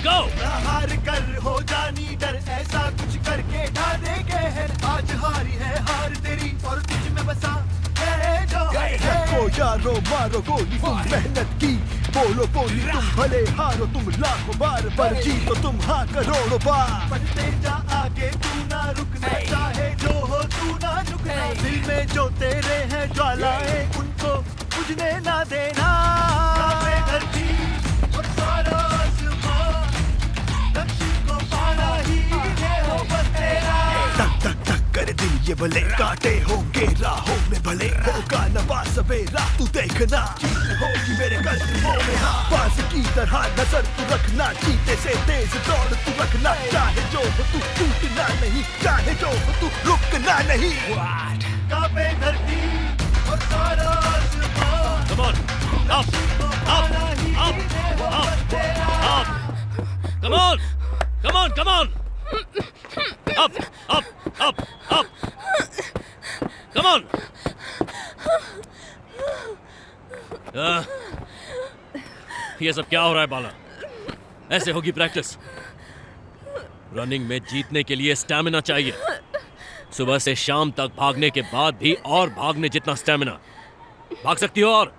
गो।
हार कर हो जानी डर, ऐसा कुछ करके ढा दे कहर। आज हारी है हार तेरी और तुझ में बसा है जो है। यारो मारो गोली तुम मेहनत की, बोलो बोली तुम भले हारो तुम लाखों बार, पर जीतो तुम हाँ करोड़ों बार। बढ़ते जा आगे तू ना रुकना, चाहे जो हो तू ना झुकना। दिल में जो तेरे हैं ज्वालाएं उनको बुझने ना देना। धरती और सारा आसमां, लक्ष्य को पाना ही है हो बस तेरा। तक तक तक कर दिल ये भले, काटे होंगे राहों में भले, होगा नवा सवेरा तू देखना। जीत होगी मेरे कदमों में हाँ, बाज की तरह नजर तू रखना। जीते से तेज दौड़ तू रखना, चाहे जो हो तू टूटना नहीं, चाहे जो हो तू रुकना नहीं। कांपे धरती और सारा आसमां।
Come on, up, up, up, up, up. Come on, come on, come on. Up, up, up, up. Come on. ये सब क्या हो रहा है बाला? ऐसे होगी प्रैक्टिस। रनिंग में जीतने के लिए स्टैमिना चाहिए। सुबह से शाम तक भागने के बाद भी और भागने जितना स्टैमिना। भाग सकती हो और?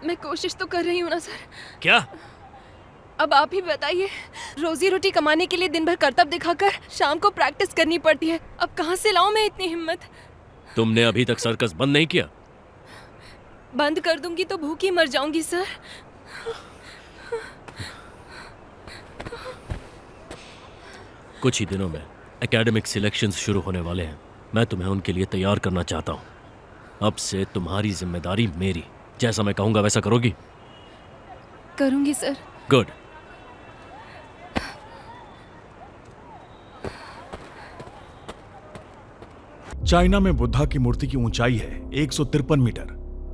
मैं कोशिश तो कर रही हूँ ना सर।
क्या?
अब आप ही बताइए, रोजी रोटी कमाने के लिए दिन भर करतब दिखाकर शाम को प्रैक्टिस करनी पड़ती है। अब कहाँ से लाऊं मैं इतनी हिम्मत?
तुमने अभी तक सर्कस बंद नहीं किया?
बंद कर दूंगी तो भूखी मर जाऊंगी सर।
कुछ ही दिनों में एकेडमिक सिलेक्शंस शुरू होने वाले हैं। मैं तुम्हें उनके लिए तैयार करना चाहता हूँ। अब से तुम्हारी जिम्मेदारी मेरी। जैसा मैं कहूँगा वैसा करोगी?
करूंगी सर।
गुड।
चाइना में बुद्धा की मूर्ति की ऊंचाई है 153 मीटर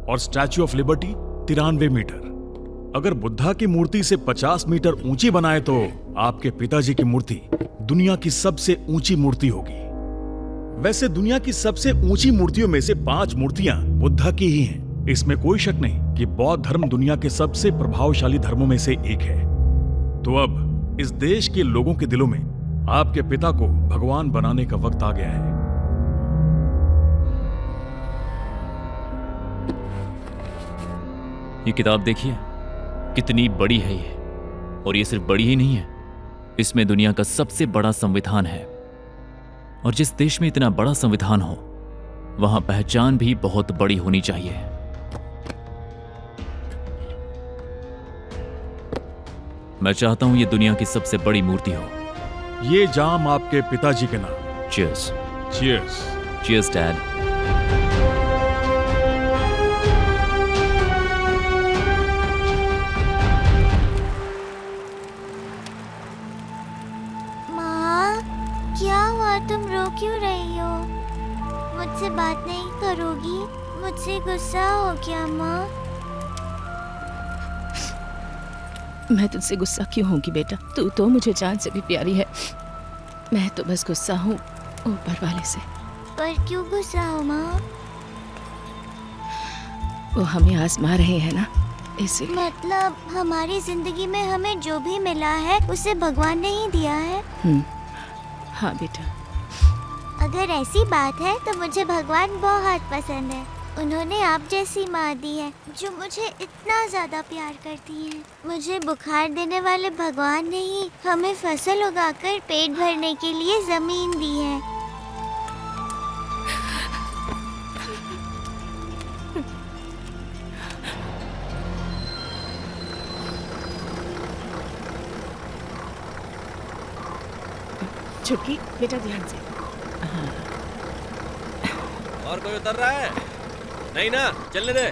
और स्टैच्यू ऑफ लिबर्टी 93 मीटर। अगर बुद्धा की मूर्ति से 50 मीटर ऊंची बनाए तो आपके पिताजी की मूर्ति दुनिया की सबसे ऊंची मूर्ति होगी। वैसे दुनिया की सबसे ऊंची मूर्तियों में से 5 मूर्तियां बुद्धा की ही हैं। इसमें कोई शक नहीं कि बौद्ध धर्म दुनिया के सबसे प्रभावशाली धर्मों में से एक है। तो अब इस देश के लोगों के दिलों में आपके पिता को भगवान बनाने का वक्त आ गया है।
ये किताब देखिए कितनी बड़ी है ये। और ये सिर्फ बड़ी ही नहीं है, इसमें दुनिया का सबसे बड़ा संविधान है। और जिस देश में इतना बड़ा संविधान हो वहां पहचान भी बहुत बड़ी होनी चाहिए। मैं चाहता हूं ये दुनिया की सबसे बड़ी मूर्ति हो।
ये जाम आपके पिताजी के नाम।
चीयर्स।
चीयर्स।
Cheers dad.
क्या हुआ, तुम रो क्यों रही हो? मुझसे बात नहीं करोगी? मुझसे गुस्सा हो क्या माँ?
मैं तुझसे गुस्सा क्यों होंगी बेटा? तू तो मुझे जान से भी प्यारी है। मैं तो बस गुस्सा हूँ ऊपर वाले से।
पर क्यों गुस्सा हो माँ?
वो हमें आजमा रहे हैं ना, इसलिए
मतलब हमारी जिंदगी में हमें जो भी मिला है उसे भगवान ने ही दिया है।
हाँ बेटा।
अगर ऐसी बात है तो मुझे भगवान बहुत पसंद है। उन्होंने आप जैसी माँ दी है जो मुझे इतना ज्यादा प्यार करती है। मुझे बुखार देने वाले भगवान ने ही हमें फसल उगाकर पेट भरने के लिए जमीन दी है।
छुटकी बेटा ध्यान से। हाँ।
और कोई उतर रहा है? नहीं ना, चलने दे।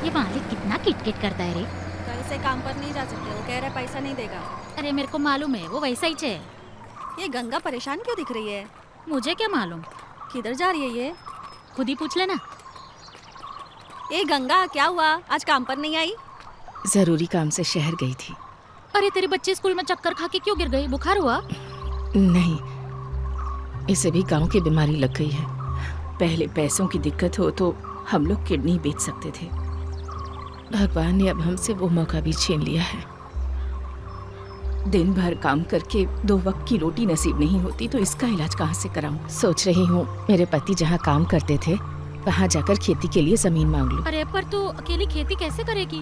ये मालिक कितना किटकिट करता है रे।
कल से काम पर नहीं जा सकते, वो कह रहा है पैसा नहीं देगा।
अरे मेरे को मालूम है, वो वैसा ही है।
ये गंगा परेशान क्यों दिख रही है?
मुझे क्या मालूम
किधर जा रही है ये?
खुद ही पूछ लेना।
ये गंगा क्या हुआ, आज काम पर नहीं आई?
जरूरी काम से शहर गई थी।
अरे तेरे बच्चे स्कूल में चक्कर खा के क्यों गिर गए? बुखार हुआ?
नहीं, इसे भी गांव की बीमारी लग गई है। पहले पैसों की दिक्कत हो तो हम लोग किडनी बेच सकते थे। भगवान ने अब हमसे वो मौका भी छीन लिया है। दिन भर काम करके 2 वक्त की रोटी नसीब नहीं होती तो इसका इलाज कहाँ से कराऊं? सोच रही हूँ मेरे पति जहाँ काम करते थे वहाँ जाकर खेती के लिए जमीन मांग लूं।
अरे पर तू अकेली खेती कैसे करेगी?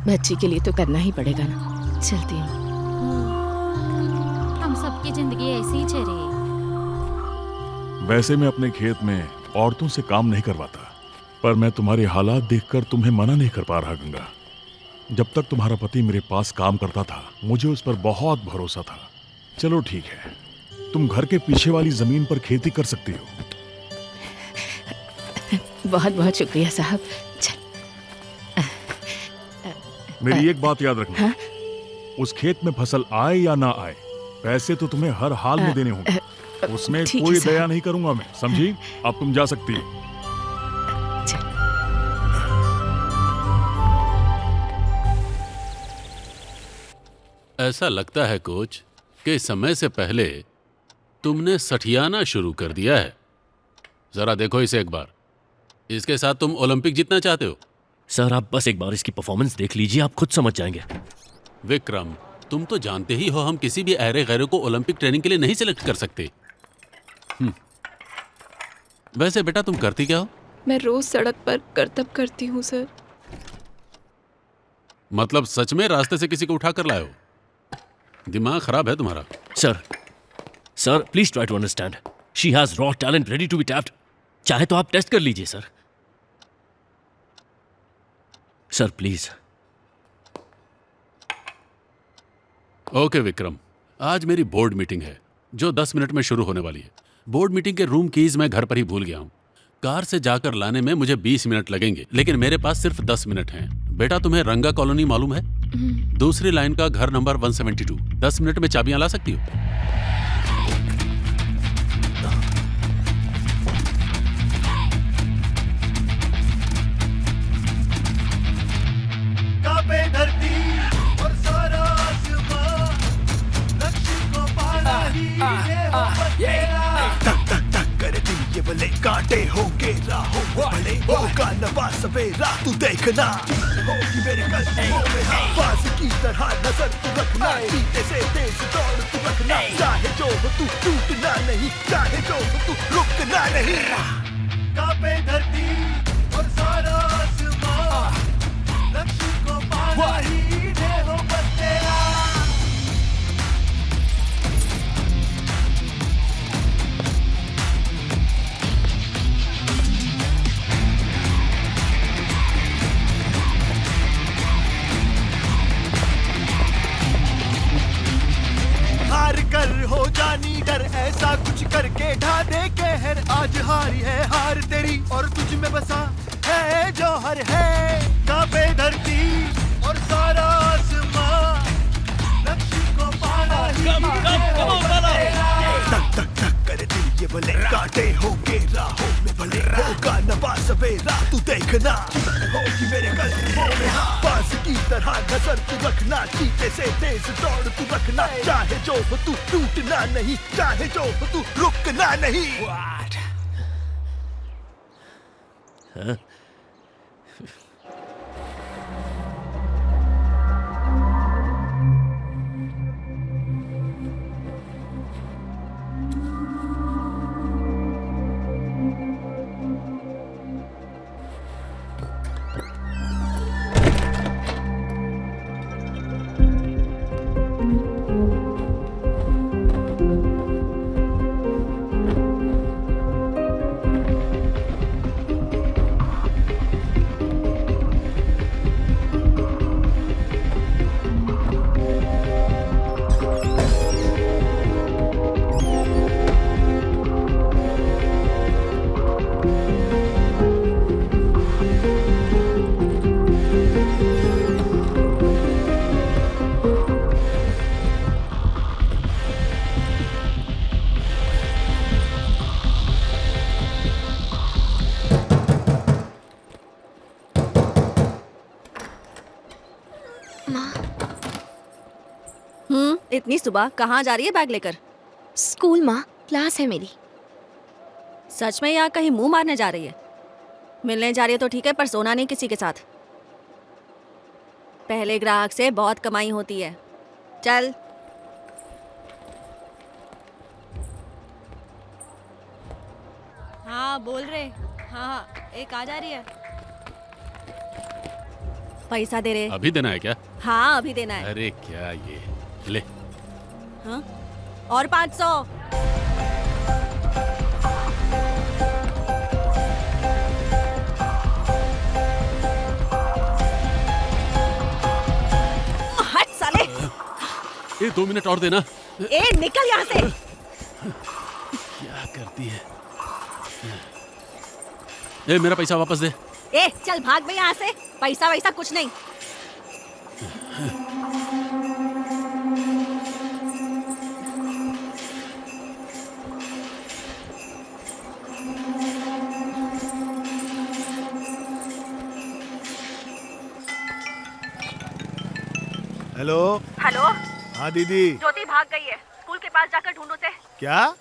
बच्ची के लिए तो करना ही पड़ेगा ना। चलती हूँ।
हम सबकी जिंदगी ऐसी ही चल रही है।
वैसे मैं अपने खेत में औरतों से काम नहीं करवाता, पर मैं तुम्हारे हालात देखकर तुम्हें मना नहीं कर पा रहा गंगा। जब तक तुम्हारा पति मेरे पास काम करता था मुझे उस पर बहुत भरोसा था। चलो ठीक है, तुम घर के पीछे वाली जमीन पर खेती कर सकती हो।
बहुत बहुत शुक्रिया साहब।
मेरी एक बात याद रखना। हाँ? उस खेत में फसल आए या ना आए, पैसे तो तुम्हें हर हाल में देने होंगे। उसमें कोई दया नहीं करूंगा मैं, समझी? अब तुम जा सकती हो।
ऐसा लगता है कोच कि समय से पहले तुमने सठियाना शुरू कर दिया है। जरा देखो इसे एक बार। इसके साथ तुम ओलंपिक जीतना चाहते हो?
सर आप बस एक बार इसकी परफॉर्मेंस देख लीजिए, आप खुद समझ जाएंगे।
विक्रम, तुम तो जानते ही हो हम किसी भी ऐरे गैरों को ओलंपिक ट्रेनिंग के लिए नहीं सिलेक्ट कर सकते। वैसे बेटा तुम करती क्या हो?
मैं रोज सड़क पर करतब करती हूँ सर।
मतलब सच में रास्ते से किसी को उठा कर लाए हो? दिमाग खराब है तुम्हारा।
Sir please try to understand. She has raw talent ready to be tapped. चाहे तो आप टेस्ट कर लीजिए sir. Sir please.
Okay Vikram, आज मेरी बोर्ड मीटिंग है जो 10 मिनट में शुरू होने वाली है। बोर्ड मीटिंग के रूम कीज मैं घर पर ही भूल गया हूँ। कार से जाकर लाने में मुझे 20 मिनट लगेंगे, लेकिन मेरे पास सिर्फ 10 मिनट हैं। बेटा तुम्हें रंगा कॉलोनी मालूम है? दूसरी लाइन का घर नंबर 172। 10 मिनट में चाबियां ला सकती हो?
कांपे धरती और सारा आसमां, लक्ष्य को पाना ही ये हो तेरा। तक तक तक करे दिल ये भले कांटे होंगे राहों में भले होगा नवा सवेरा। तू देखना होगी मेरे कदमों में बाज की तरह नजर तू रखना। सीधे से तेज दौड़ तू रखना। चाहे जो हो तू टूटना नहीं, चाहे जो हो तू रुकना नहीं। कांपे धरती और सारा आसमां, लक्ष्य को पाना ही ये हो तेरा। हार कर हो जानी डर, ऐसा कुछ करके ढा दे कहर। आज हारी है हार तेरी और तुझ में बसा है जौहर है। कांपे धरती और सारा आसमां, लक्ष्य को पाना ही तक तक तक करे दिल ये भले कांटे होंगे राहों में भले होगा नवा सवेरा। तू देखना होगी मेरे कदमों में बाज की तरह तरह नजर तू रखना, चीते से तेज दौड़ तू रखना, चाहे जो हो तू टूटना नहीं, चाहे जो हो तू रुकना नहीं।
हाँ?
इतनी सुबह कहाँ जा रही है बैग लेकर?
स्कूल माँ, क्लास है मेरी।
सच में या कहीं मुंह मारने जा रही है? मिलने जा रही है तो ठीक है, पर सोना नहीं किसी के साथ। पहले ग्राहक से बहुत कमाई होती है। चल। हाँ बोल रहे। हाँ एक आ जा रही है। पैसा दे रहे।
अभी देना है क्या?
हाँ अभी देना है।
अरे क्या ये ले।
हाँ? और 500। हट साले।
ये 2 मिनट और देना।
ए निकल यहाँ से।
क्या करती है? ए मेरा पैसा वापस दे।
ए चल भाग भाई यहाँ से। पैसा वैसा कुछ नहीं।
हेलो।
हेलो।
हाँ दीदी।
ज्योति भाग गई है, स्कूल के पास जाकर ढूंढो उसे।
क्या?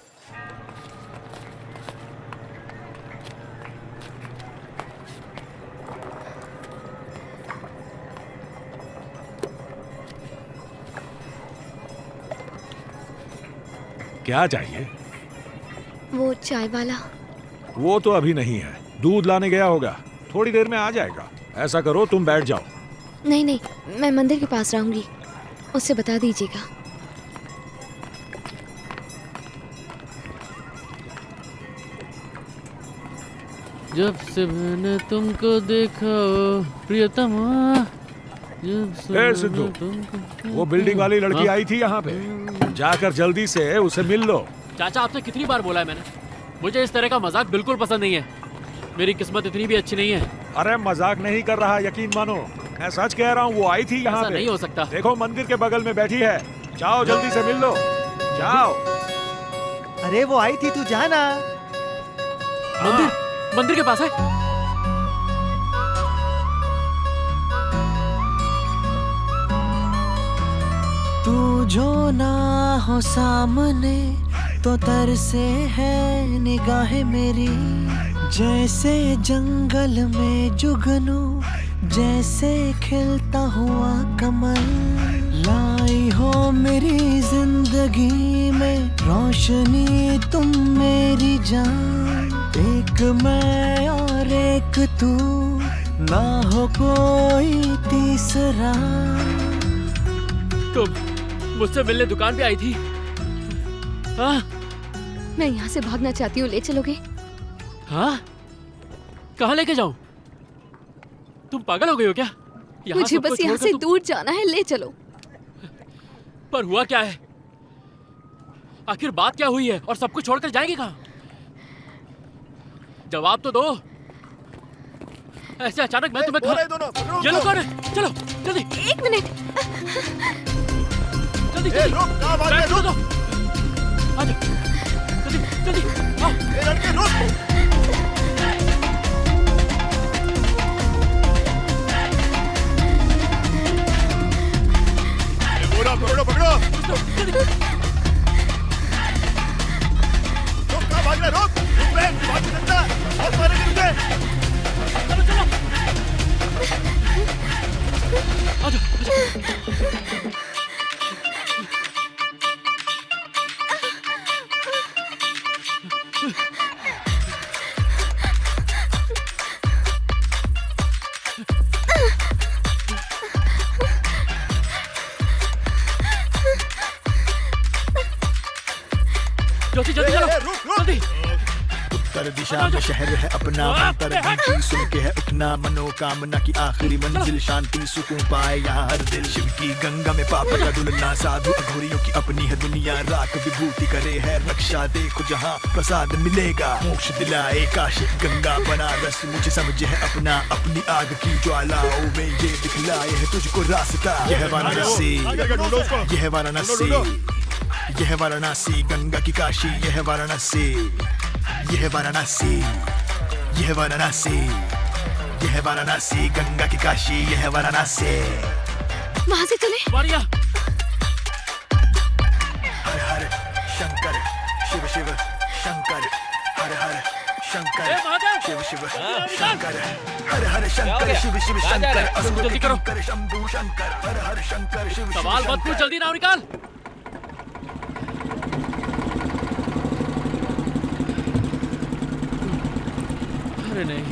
क्या चाहिए?
वो चाय वाला।
वो तो अभी नहीं है, दूध लाने गया होगा, थोड़ी देर में आ जाएगा। ऐसा करो तुम बैठ जाओ।
नहीं नहीं, मैं मंदिर के पास रहूंगी, उससे बता दीजिएगा।
जब से मैंने तुमको देखा प्रियतमा, जब से
ए सिद्धू, वो बिल्डिंग वाली लड़की आई थी यहाँ पे, जाकर जल्दी से उसे मिल लो।
चाचा आपसे कितनी बार बोला है मैंने, मुझे इस तरह का मजाक बिल्कुल पसंद नहीं है। मेरी किस्मत इतनी भी अच्छी नहीं है।
अरे मजाक नहीं कर रहा, यकीन मानो, मैं सच कह रहा हूँ। वो आई थी यहाँ पे।
नहीं हो सकता।
देखो मंदिर के बगल में बैठी है, जाओ जल्दी से मिल लो, जाओ।
अरे वो आई थी, तू जाना।
मंदिर के पास है।
तू जो ना हो सामने तो तरसे है निगाहें मेरी, जैसे जंगल में जुगनू, जैसे खिलता हुआ कमल। लाई हो मेरी जिंदगी में रोशनी, तुम मेरी जान। एक मैं और एक तू, ना हो कोई तीसरा।
तुम मुझसे मिलने दुकान पे आई थी? हाँ?
मैं यहाँ से भागना चाहती हूँ, ले चलोगे?
हाँ? कहाँ लेके जाऊँ? तुम पागल हो गई हो क्या?
मुझे बस यहाँ से दूर जाना है, ले चलो।
पर हुआ क्या है? आखिर बात क्या हुई है और सब कुछ छोड़कर जाएगी कहाँ? जवाब तो दो। ऐसे अचानक मैं तुम्हें ये लो कौन है? चलो जल्दी।
1 मिनट।
जल्दी जल्दी। बैग दो दो। आजा जल्दी जल्दी। आओ।
लड़के रुक। कहाँ भाग रहा है? रोक बे, भाग नहीं सकता। बहुत मारेंगे तुझे।
चलो चलो आजा जल्दी जल्दी चलो जल्दी।
उत्तर दिशा में शहर है अपना, मंतर घंटी सुन के है उठना, मनोकामना की आखिरी मंजिल, शांति सुकून पाए यहाँ हर दिल। शिव की गंगा में पाप का दुलना, साधु अघोरियों की अपनी है दुनिया, राख विभूति करे है रक्षा, देखो जहाँ प्रसाद मिलेगा, मोक्ष दिलाए काशी गंगा बनारस, मुझे समझे है अपना, अपनी आग की ज्वालाओं में ये दिखलाए है तुझको रास्ता। यह वाराणसी, यह वाराणसी, यह वाराणसी गंगा की काशी, यह वाराणसी, यह वाराणसी, यह वाराणसी, यह वाराणसी गंगा की काशी, यह वाराणसी।
वहां से चले।
वारिया।
हर हर शंकर शिव शिव शंकर, हर हर शंकर शिव शिव शंकर, हर हर शंकर शिव शिव शंकर,
जल्दी करो
शंभू शंकर, हर हर शंकर शिव।
सवाल मत पूछ, जल्दी नाम निकाल। अरे नहीं,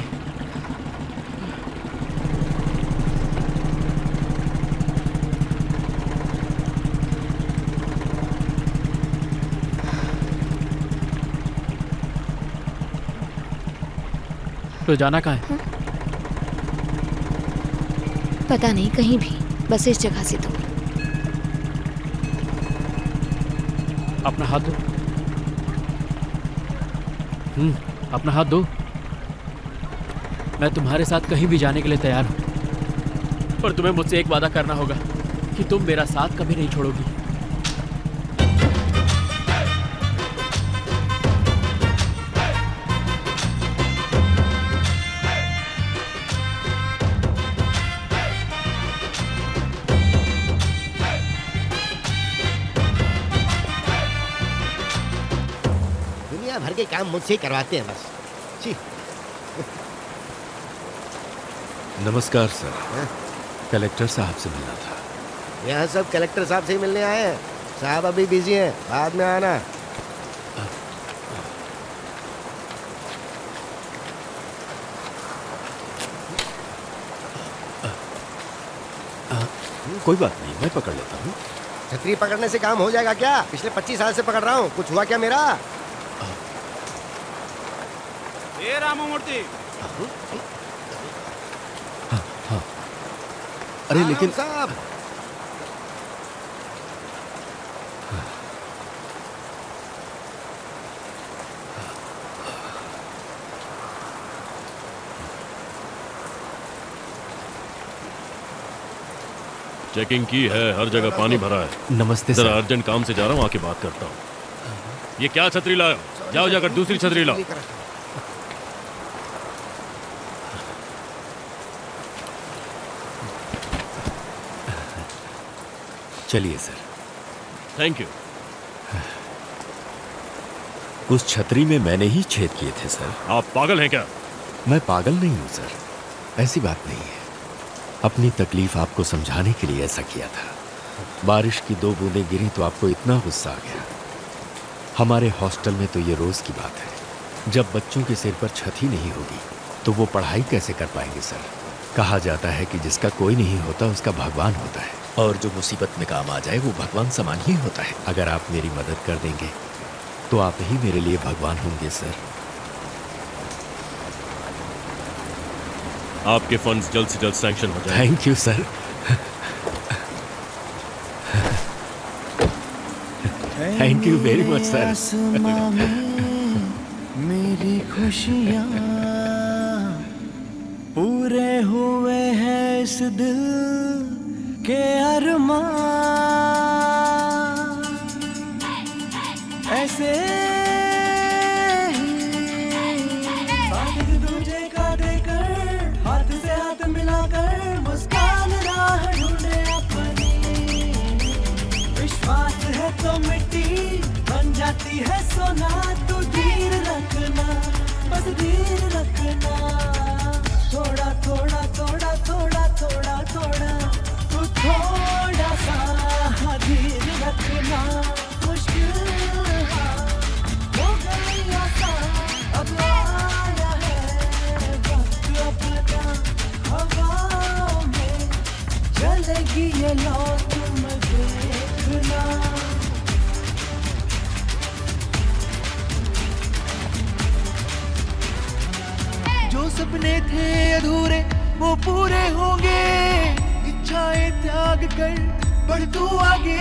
तो जाना कहाँ है?
पता नहीं, कहीं भी, बस इस जगह से दूर।
अपना हाथ दो। अपना हाथ दो। मैं तुम्हारे साथ कहीं भी जाने के लिए तैयार हूं, पर तुम्हें मुझसे एक वादा करना होगा कि तुम मेरा साथ कभी नहीं छोड़ोगी।
दुनिया भर के काम मुझसे ही करवाते हैं बस। छी।
नमस्कार सर, कलेक्टर साहब से मिलना था।
यहाँ सब कलेक्टर साहब से ही मिलने आए हैं। साहब अभी बिजी हैं, बाद में आना।
कोई बात नहीं, मैं पकड़ लेता हूँ।
छतरी पकड़ने से काम हो जाएगा क्या? पिछले 25 साल से पकड़ रहा हूँ, कुछ हुआ क्या मेरा?
ए रामू मूर्ति।
अरे लेकिन
साहब,
चेकिंग की है, हर जगह पानी भरा है।
नमस्ते
जरा
सर।
अर्जेंट काम से जा रहा हूँ, आके बात करता हूँ। ये क्या छतरी लाओ? जाओ जाकर दूसरी छतरी लाओ।
चलिए सर।
Thank you.
उस छतरी में मैंने ही छेद किए थे सर।
आप पागल हैं क्या?
मैं पागल नहीं हूं सर, ऐसी बात नहीं है। अपनी तकलीफ आपको समझाने के लिए ऐसा किया था। बारिश की 2 बूंदें गिरी तो आपको इतना गुस्सा आ गया। हमारे हॉस्टल में तो ये रोज की बात है। जब बच्चों के सिर पर छत ही नहीं होगी तो वो पढ़ाई कैसे कर पाएंगे सर? कहा जाता है कि जिसका कोई नहीं होता उसका भगवान होता है, और जो मुसीबत में काम आ जाए वो भगवान समान ही होता है। अगर आप मेरी मदद कर देंगे तो आप ही मेरे लिए भगवान होंगे सर।
आपके फंड्स जल्द से जल्द सैंक्शन हो जाए।
Thank you sir. Thank you very much sir.
मेरी खुशियाँ पूरे हुए हैं इस दिल के अरमां, ऐसे दूजे का देकर, हाथ से हाथ मिलाकर, मुस्कान राह ढूंढे अपनी। विश्वास है तो बाकी है सोना, तू धीर रखना, बस धीर रखना। थोड़ा थोड़ा थोड़ा थोड़ा थोड़ा थोड़ा तू थोड़ा सा धीर रखना। मुश्किल हो गई आसान, अब आया है वक्त अपना। हवा में चलेगी ये लौ, तुम देखना। जो सपने थे अधूरे वो पूरे होंगे, इच्छाएं त्याग कर बढ़ तू आगे।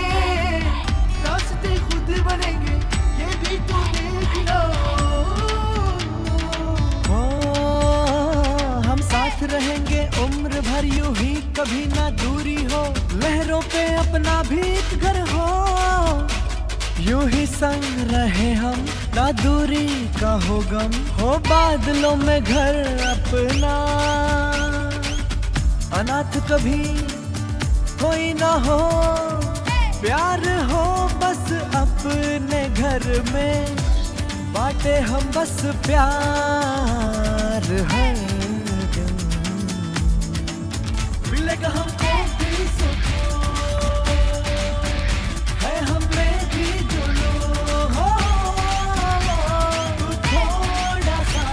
रास्ते खुद बनेंगे ये भी तू देख लो। हम साथ रहेंगे उम्र भर यूं ही, कभी ना दूरी हो। लहरों पे अपना भी एक घर हो, यूं ही संग रहे हम, ना दूरी का हो गम। हो बादलों में घर अपना, अनाथ कभी कोई ना हो। प्यार हो बस अपने घर में, बाटे हम बस प्यार है। मिलेगा हमको भी सुकून, है हमें भी जुनून। हो तू थोड़ा सा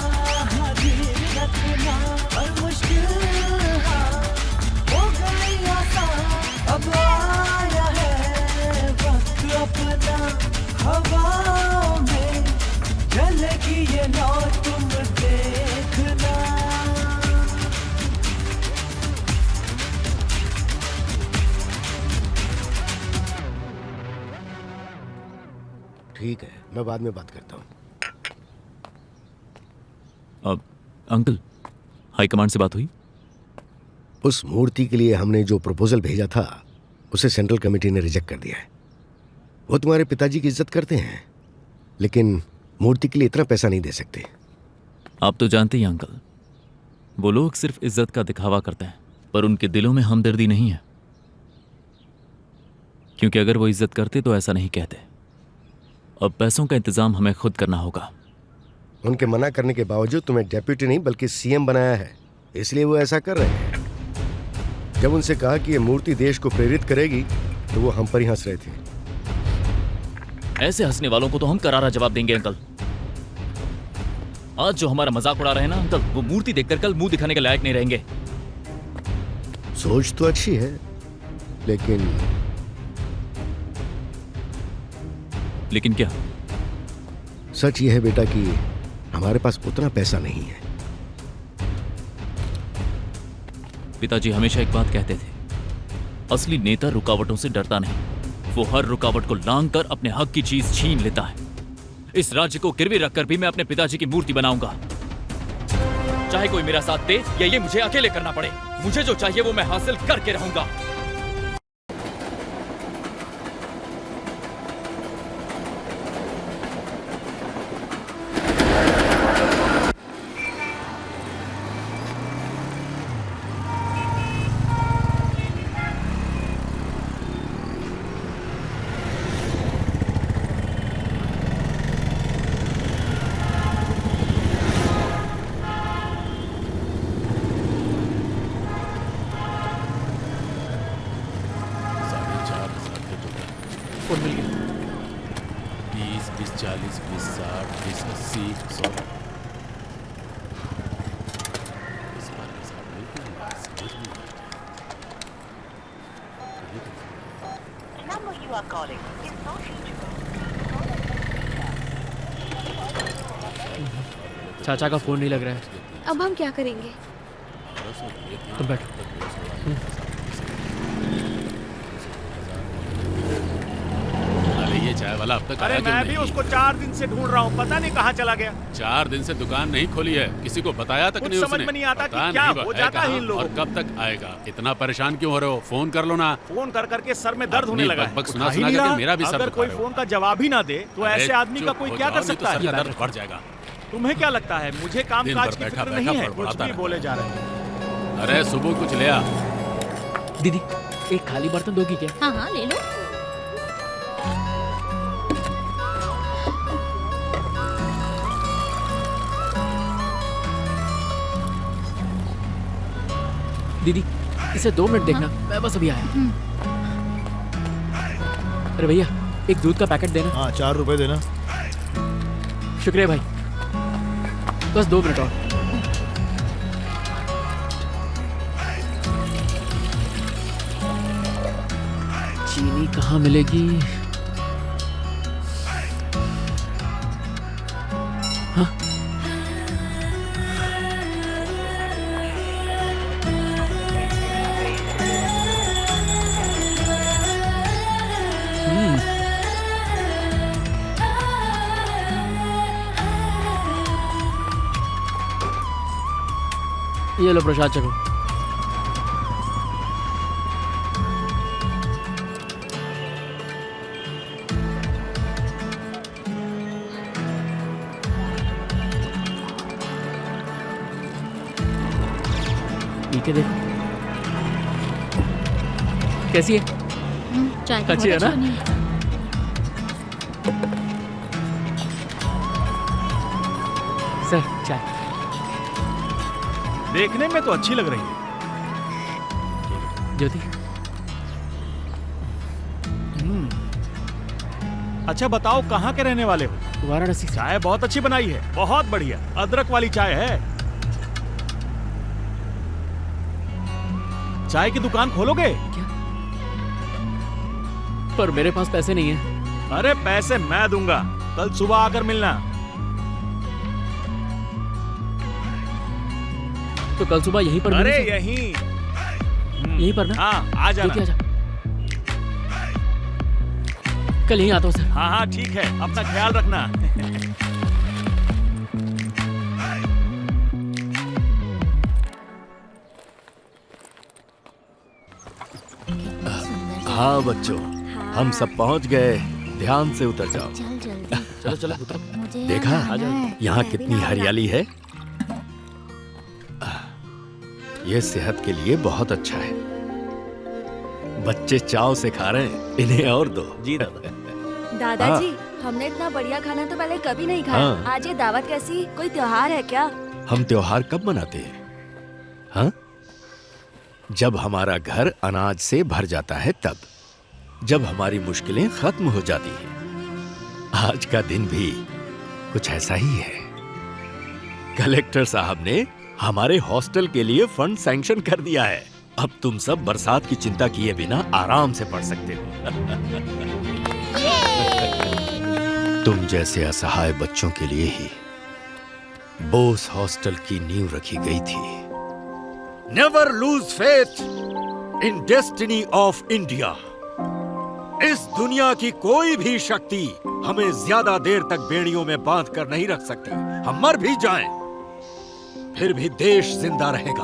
धीर रखना, और मुश्किल हो गई आसान, अब आया है वक्त अपना। हवा में चलेगी ये लौ, तुम देखना।
ठीक है, मैं बाद में बात करता हूँ।
अब अंकल, हाईकमांड से बात हुई?
उस मूर्ति के लिए हमने जो प्रपोजल भेजा था उसे सेंट्रल कमेटी ने रिजेक्ट कर दिया है। वो तुम्हारे पिताजी की इज्जत करते हैं, लेकिन मूर्ति के लिए इतना पैसा नहीं दे सकते।
आप तो जानते ही अंकल, वो लोग सिर्फ इज्जत का दिखावा करते हैं, पर उनके दिलों में हमदर्दी नहीं है। क्योंकि अगर वो इज्जत करते तो ऐसा नहीं कहते। अब पैसों का इंतजाम हमें खुद करना होगा।
उनके मना करने के बावजूद तुम्हें डेप्यूटी नहीं बल्कि सीएम बनाया है, इसलिए वो ऐसा कर रहे हैं। जब उनसे कहा कि ये मूर्ति देश को प्रेरित करेगी तो वो हम पर ही हंस रहे थे।
ऐसे हंसने वालों को तो हम करारा जवाब देंगे अंकल। आज जो हमारा मजाक उड़ा रहे हैं ना अंकल, वो मूर्ति देखकर कल मुंह दिखाने के लायक नहीं रहेंगे।
सोच तो अच्छी है,
लेकिन क्या?
सच ये है बेटा कि हमारे पास उतना पैसा नहीं है।
पिताजी हमेशा एक बात कहते थे, असली नेता रुकावटों से डरता नहीं, वो हर रुकावट को लांघ कर अपने हक की चीज छीन लेता है। इस राज्य को गिरवी रखकर भी मैं अपने पिताजी की मूर्ति बनाऊंगा, चाहे कोई मेरा साथ दे या ये मुझे अकेले करना पड़े। मुझे जो चाहिए वो मैं हासिल करके रहूंगा।
फोन मिल गया। 20, 20, 40, 20, 60, 20, 80, 100।
चाचा का फोन नहीं लग रहा है।
अब हम क्या करेंगे?
तुम बैठो।
ये चाय वाला अब तक
अरे
आया क्यों
मैं
नहीं?
भी उसको 4 दिन से ढूंढ रहा हूँ, पता नहीं कहाँ चला गया।
4 दिन से दुकान नहीं खोली है, किसी को बताया तक
कुछ
नहीं
समझ
उसने।
में नहीं आता
पता
कि क्या
नहीं
हो
है
जाता है
कहाँ
इन लोगों
और
को।
कब तक आएगा। इतना परेशान क्यों हो रहे हो? फोन कर लो ना।
फोन कर करके सर में दर्द होने
अपनी
लगा है।
बकबक
उठा
सुना
ही
सुना
नहीं
करके
रहा।
मेरा भी सर
अगर
दुखा
कोई
रहे हो।
फोन का जवाब ही ना दे तो
अरे
ऐसे आदमी का
चुप
कोई
हो
क्या
जाओ,
कर
नहीं तो
सकता
सर का
है?
दर्द बढ़ जाएगा।
तुम्हें क्या लगता है मुझे
दिन
कामकाज
भर
की
बैठा
फिक्र
बैठा
नहीं है? कुछ
बड़बड़ाता
भी
रहता
बोले जा रहे हैं।
अरे सुबह कुछ ले आ।
दीदी एक खाली बर्तन दोगी क्या?
हाँ हाँ ले लो।
दीदी इसे 2 मिनट देखना, मैं बस अभी आया। अरे भैया एक दूध का पैकेट देना।
हाँ 4 रुपए देना।
शुक्रिया भाई, बस 2 मिनट और। चीनी कहाँ मिलेगी? हाँ? ये लो प्रसाद चखो। पी के देखो कैसी है?
चाय
अच्छी है ना? सर चाय।
देखने में तो अच्छी लग रही है।
ज्योति।
अच्छा बताओ कहाँ के रहने वाले हो?
वाराणसी।
चाय बहुत अच्छी बनाई है, बहुत बढ़िया, अदरक वाली चाय है। चाय की दुकान खोलोगे?
क्या? पर मेरे पास पैसे नहीं है।
अरे पैसे मैं दूंगा, कल सुबह आकर मिलना।
तो कल सुबह यहीं पर?
अरे यहीं
यहीं पर ना?
हाँ आ जाना।
आजा। कल यहीं आता हूँ सर।
हाँ हाँ ठीक है, अपना ख्याल रखना।
हाँ बच्चों, हम सब पहुंच गए। ध्यान से उतर जाओ।
चलो चलो उतरो।
देखा यहाँ कितनी हरियाली है। ये सेहत के लिए बहुत अच्छा है। बच्चे चाव से खा रहे हैं, इन्हें और दो।
जी दादा।
दादाजी हमने इतना बढ़िया खाना तो पहले कभी नहीं खाया।
हाँ।
आज ये दावत कैसी? कोई त्योहार है क्या?
हम त्योहार कब मनाते हैं? हाँ? जब हमारा घर अनाज से भर जाता है तब, जब हमारी मुश्किलें खत्म हो जाती हैं। आज का दिन भी कुछ ऐसा ही है। कलेक्टर साहब ने हमारे हॉस्टल के लिए फंड सैंक्शन कर दिया है। अब तुम सब बरसात की चिंता किए बिना आराम से पढ़ सकते हो। तुम जैसे असहाय बच्चों के लिए ही बोस हॉस्टल की नींव रखी गई थी। Never lose faith in destiny of India. इस दुनिया की कोई भी शक्ति हमें ज्यादा देर तक बेड़ियों में बांध कर नहीं रख सकती। हम मर भी जाएं, फिर भी देश जिंदा रहेगा।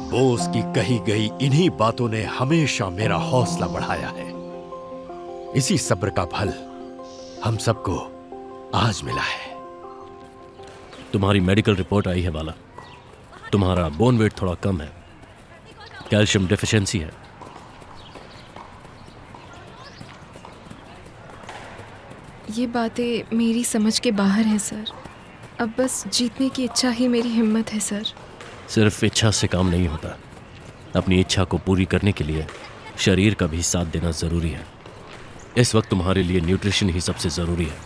बोस की कही गई इन्हीं बातों ने हमेशा मेरा हौसला बढ़ाया है। इसी सब्र का फल हम सबको आज मिला है।
तुम्हारी मेडिकल रिपोर्ट आई है बाला। तुम्हारा बोन वेट थोड़ा कम है, कैल्शियम डेफिशिएंसी है।
ये बातें मेरी समझ के बाहर हैं सर। अब बस जीतने की इच्छा ही मेरी हिम्मत है सर।
सिर्फ इच्छा से काम नहीं होता। अपनी इच्छा को पूरी करने के लिए शरीर का भी साथ देना जरूरी है। इस वक्त तुम्हारे लिए न्यूट्रिशन ही सबसे जरूरी है।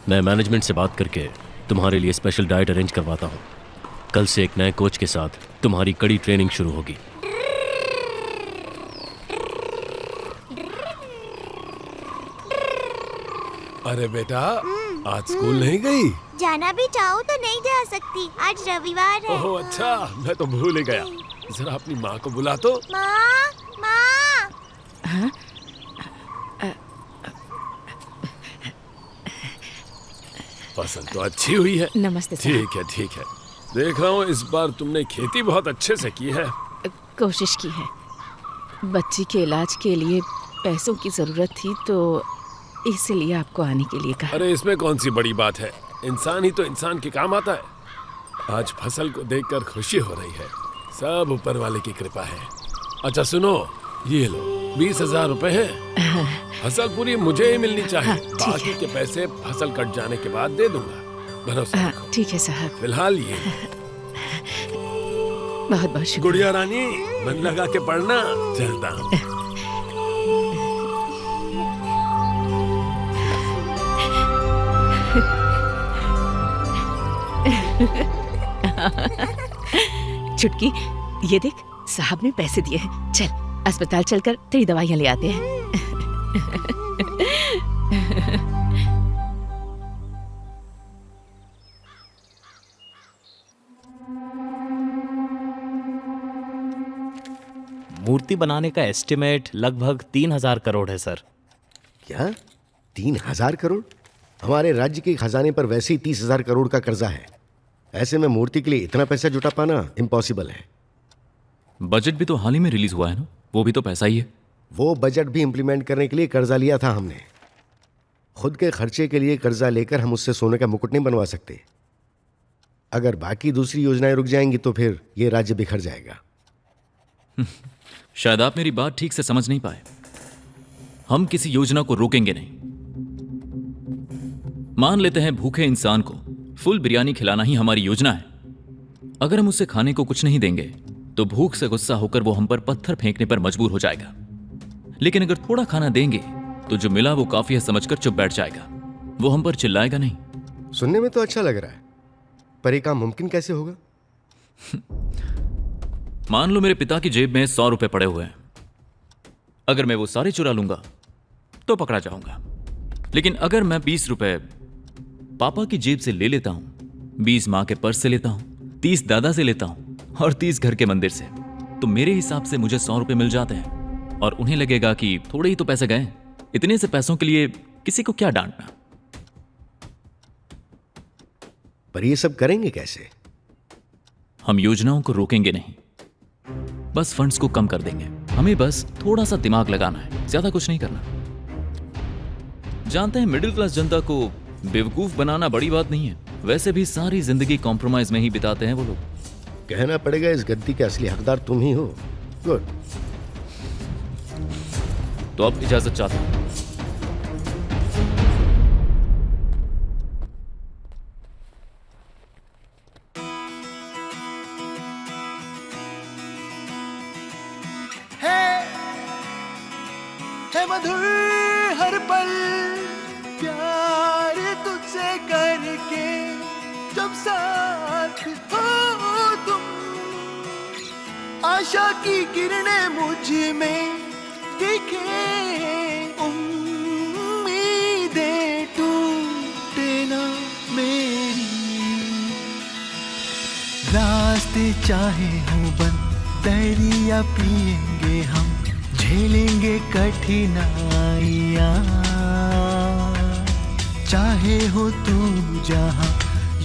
मैं मैनेजमेंट से बात करके तुम्हारे लिए स्पेशल डाइट अरेंज करवाता हूँ। कल से एक नए कोच के साथ तुम्हारी कड़ी ट्रेनिंग शुरू होगी।
अरे बेटा, आज स्कूल नहीं गई?
जाना भी चाहूँ तो नहीं जा सकती, आज रविवार है।
ओह अच्छा, मैं तो भूल ही गया। जरा अपनी माँ को बुला तो।
माँ, माँ।
हाँ?
पसंद तो अच्छी हुई है।
नमस्ते सर।
ठीक है ठीक है। देख रहा हूँ इस बार तुमने खेती बहुत अच्छे से की है।
कोशिश की है। बच्ची के इलाज के लिए पैसों की जरूरत थी तो इसलिए आपको आने के लिए कहा।
अरे इसमें कौन सी बड़ी बात है, इंसान ही तो इंसान के काम आता है। आज फसल को देखकर खुशी हो रही है। सब ऊपर वाले की कृपा है। अच्छा सुनो, ये लो 20,000 रुपए हैं। फसल पूरी मुझे ही मिलनी चाहिए। बाकी के पैसे फसल कट जाने के बाद दे दूंगा। भरोसा रखो।
ठीक है साहब।
फिलहाल ये
बहुत बहुत शुक्रिया।
गुड़िया रानी, मन लगा के पढ़ना। चलता हूँ।
चुटकी, ये देख, साहब ने पैसे दिए हैं। चल अस्पताल चलकर तेरी दवाइयाँ ले आते हैं।
मूर्ति बनाने का एस्टिमेट लगभग 3000 करोड़ है सर।
क्या 3000 करोड़? हमारे राज्य के खजाने पर वैसे ही 30,000 करोड़ का कर्जा है। ऐसे में मूर्ति के लिए इतना पैसा जुटा पाना इम्पॉसिबल है।
बजट भी तो हाल ही में रिलीज हुआ है ना, वो भी तो पैसा ही है।
वो बजट भी इम्प्लीमेंट करने के लिए कर्जा लिया था हमने। खुद के खर्चे के लिए कर्जा लेकर हम उससे सोने का मुकुट नहीं बनवा सकते। अगर बाकी दूसरी योजनाएं रुक जाएंगी तो फिर ये राज्य बिखर जाएगा।
शायद आप मेरी बात ठीक से समझ नहीं पाए। हम किसी योजना को रोकेंगे नहीं। मान लेते हैं भूखे इंसान को फुल बिरयानी खिलाना ही हमारी योजना है। अगर हम उसे खाने को कुछ नहीं देंगे तो भूख से गुस्सा होकर वो हम पर पत्थर फेंकने पर मजबूर हो जाएगा। लेकिन अगर थोड़ा खाना देंगे तो जो मिला वो काफी है समझकर चुप बैठ जाएगा। वो हम पर चिल्लाएगा नहीं।
सुनने में तो अच्छा लग रहा है, पर ये काम मुमकिन कैसे होगा?
मान लो मेरे पिता की जेब में 100 रुपए पड़े हुए हैं। अगर मैं वो सारे चुरा लूंगा तो पकड़ा जाऊंगा। लेकिन अगर मैं 20 रुपए पापा की जेब से ले लेता हूं, 20 मां के पर्स से लेता हूं, 30 दादा से लेता हूं और 30 घर के मंदिर से, तो मेरे हिसाब से मुझे 100 रुपए मिल जाते हैं। और उन्हें लगेगा कि थोड़े ही तो पैसे गए, इतने से पैसों के लिए किसी को क्या डांटना।
पर ये सब करेंगे कैसे?
हम योजनाओं को रोकेंगे नहीं, बस फंड्स को कम कर देंगे। हमें बस थोड़ा सा दिमाग लगाना है, ज्यादा कुछ नहीं करना। जानते हैं मिडिल क्लास जनता को बेवकूफ बनाना बड़ी बात नहीं है। वैसे भी सारी जिंदगी कॉम्प्रोमाइज में ही बिताते हैं वो लोग।
कहना पड़ेगा इस गद्दी के असली हकदार तुम ही हो। गुड।
तो अब इजाजत चाहता हूं।
है मधुर हर पल प्यार तुझसे करके, जब साथ हो तुम, आशा की किरणें मुझ में दिखे, उम्मीदें टूटे ना मेरी, रास्ते चाहे हो बंद दरिया पिएंगे हम, झेलेंगे कठिनाइयाँ, चाहे हो तू जहाँ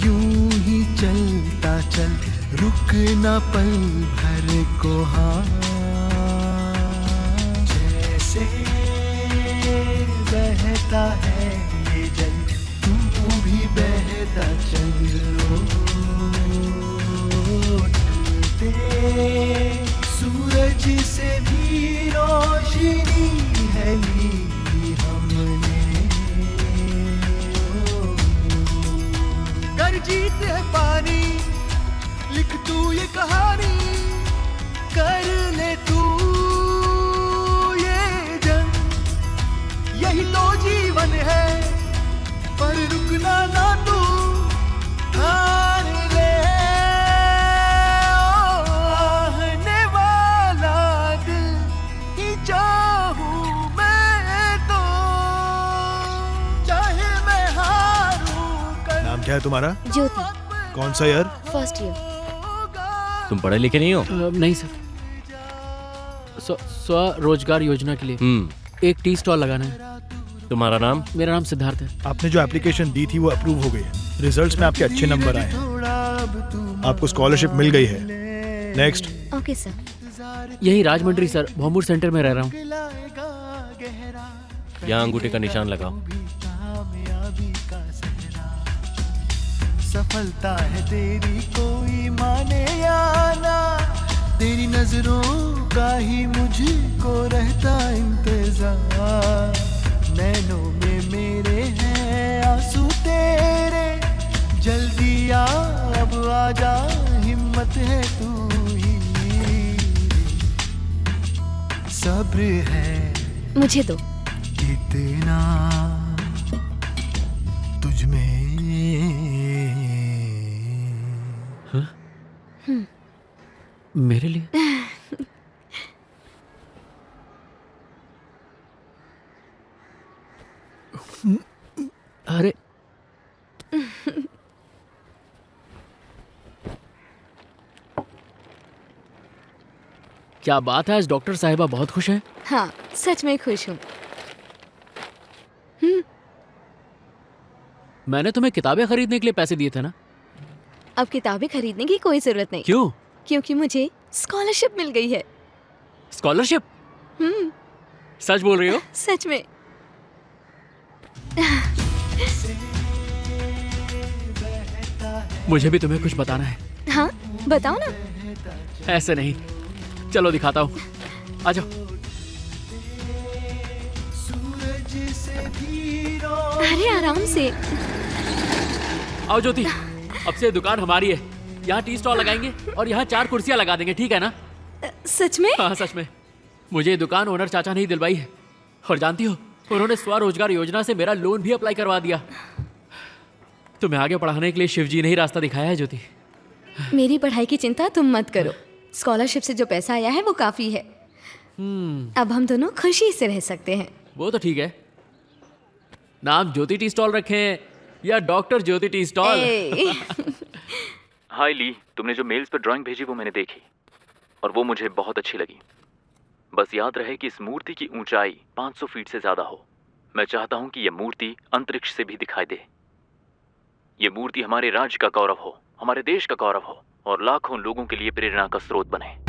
यूं ही चलता चल, रुक ना पल भर को हाँ, जैसे बहता है ये जल, तू भी बहता चल, ढलते सूरज से भी रोशनी है ली हमने, कर जीत है पानी, लिख तू ये कहानी, कर ले तू ये जंग, यही तो जीवन है, पर रुकना ना तू, हार ले आहने वाला दिल ही चाहूं मैं तो, चाहे मैं हारूं कर।
नाम क्या है तुम्हारा?
ज्योति।
कौन सा ईयर?
First year.
तुम पढ़े लिखे नहीं हो?
नहीं सर, स्वरोजगार योजना के लिए एक टी स्टॉल लगाना है।
तुम्हारा नाम?
मेरा नाम सिद्धार्थ है।
आपने जो एप्लीकेशन दी थी वो अप्रूव हो गई है। रिजल्ट्स में आपके अच्छे नंबर आए हैं, आपको स्कॉलरशिप मिल गई है। नेक्स्ट।
Okay sir.
यही राजमंड्री सर, भोमूर सेंटर में रह रहा हूँ।
यहाँ अंगूठे का निशान लगाओ।
सफलता है तेरी कोई माने या ना, तेरी नजरों का ही मुझको रहता इंतजार, नैनों में मेरे हैं आंसू तेरे, जल्दी आ अब आजा, हिम्मत है तू ही सब्र है
मुझे दो।
कितना तुझ में।
मेरे लिए? अरे क्या बात है, आज डॉक्टर साहिबा बहुत खुश हैं।
हाँ, सच में खुश हूँ।
मैंने तुम्हें किताबें खरीदने के लिए पैसे दिए थे ना?
अब किताबें खरीदने की कोई जरूरत नहीं।
क्यों?
क्योंकि मुझे स्कॉलरशिप मिल गई है।
स्कॉलरशिप? सच बोल रही हो?
सच में।
मुझे भी तुम्हें कुछ बताना है।
हाँ, बताओ ना।
ऐसे नहीं, चलो दिखाता हूँ, आ जाओ।
अरे आराम से।
आओ ज्योति, अब से दुकान हमारी है। यहाँ टी स्टॉल लगाएंगे और यहाँ 4 कुर्सियाँ लगा देंगे, ठीक है ना?
सच में?
हाँ सच में। मुझे ये दुकान ओनर चाचा ने ही दिलवाई है। और जानती हो, उन्होंने स्वरोजगार योजना से मेरा लोन भी अप्लाई करवा दिया। तुम्हें आगे पढ़ाने के लिए शिवजी ने ही रास्ता दिखाया है ज्योति।
मेरी पढ़ाई की चिंता तुम मत करो। स्कॉलरशिप से जो पैसा आया है वो काफी है। अब हम दोनों खुशी से रह सकते हैं।
वो तो ठीक है। नाम ज्योति टी स्टॉल रखें या डॉक्टर ज्योति टी स्टॉल?
हाय ली, तुमने जो मेल्स पर ड्राइंग भेजी वो मैंने देखी और वो मुझे बहुत अच्छी लगी। बस याद रहे कि इस मूर्ति की ऊंचाई 500 फीट से ज्यादा हो। मैं चाहता हूं कि यह मूर्ति अंतरिक्ष से भी दिखाई दे। ये मूर्ति हमारे राज्य का गौरव हो, हमारे देश का गौरव हो और लाखों लोगों के लिए प्रेरणा का स्रोत बने।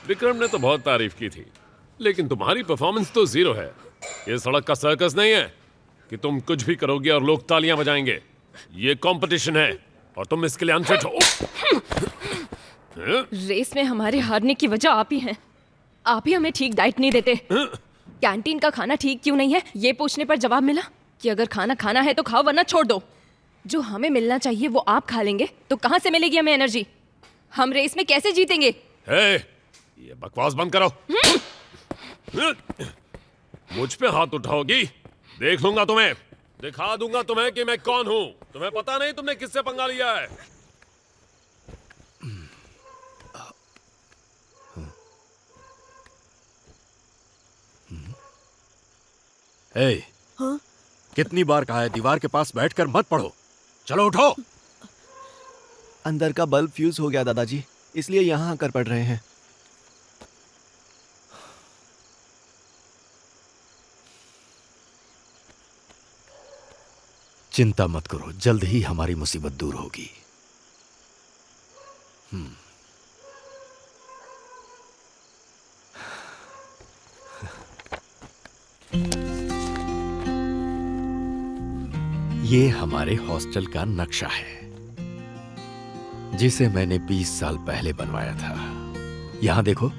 विक्रम ने तो बहुत तारीफ की थी, लेकिन तुम्हारी परफॉर्मेंस तो 0 है। ये सड़क का सर्कस नहीं है कि तुम कुछ भी करोगे और लोग तालियां बजाएंगे। ये कंपटीशन है और तुम इसके लिए अनफिट हो।
रेस में हमारे हारने की वजह आप ही हैं। आप ही हमें ठीक डाइट नहीं देते। कैंटीन का खाना ठीक क्यों नहीं है, ये पूछने पर जवाब मिला कि अगर खाना खाना है तो खाओ वरना छोड़ दो। जो हमें मिलना चाहिए वो आप खा लेंगे तो कहाँ से मिलेगी हमें एनर्जी? हम रेस में कैसे जीतेंगे?
ये बकवास बंद करो। मुझ पे हाथ उठाओगी, देख लूंगा तुम्हें। दिखा दूंगा तुम्हें कि मैं कौन हूं। तुम्हें पता नहीं तुमने किससे पंगा लिया है।
कितनी बार कहा है दीवार के पास बैठकर मत पढ़ो। चलो उठो।
अंदर का बल्ब फ्यूज हो गया दादाजी, इसलिए यहाँ आकर पढ़ रहे हैं।
चिंता मत करो, जल्द ही हमारी मुसीबत दूर होगी। ये हमारे हॉस्टल का नक्शा है जिसे मैंने 20 साल पहले बनवाया था। यहां देखो,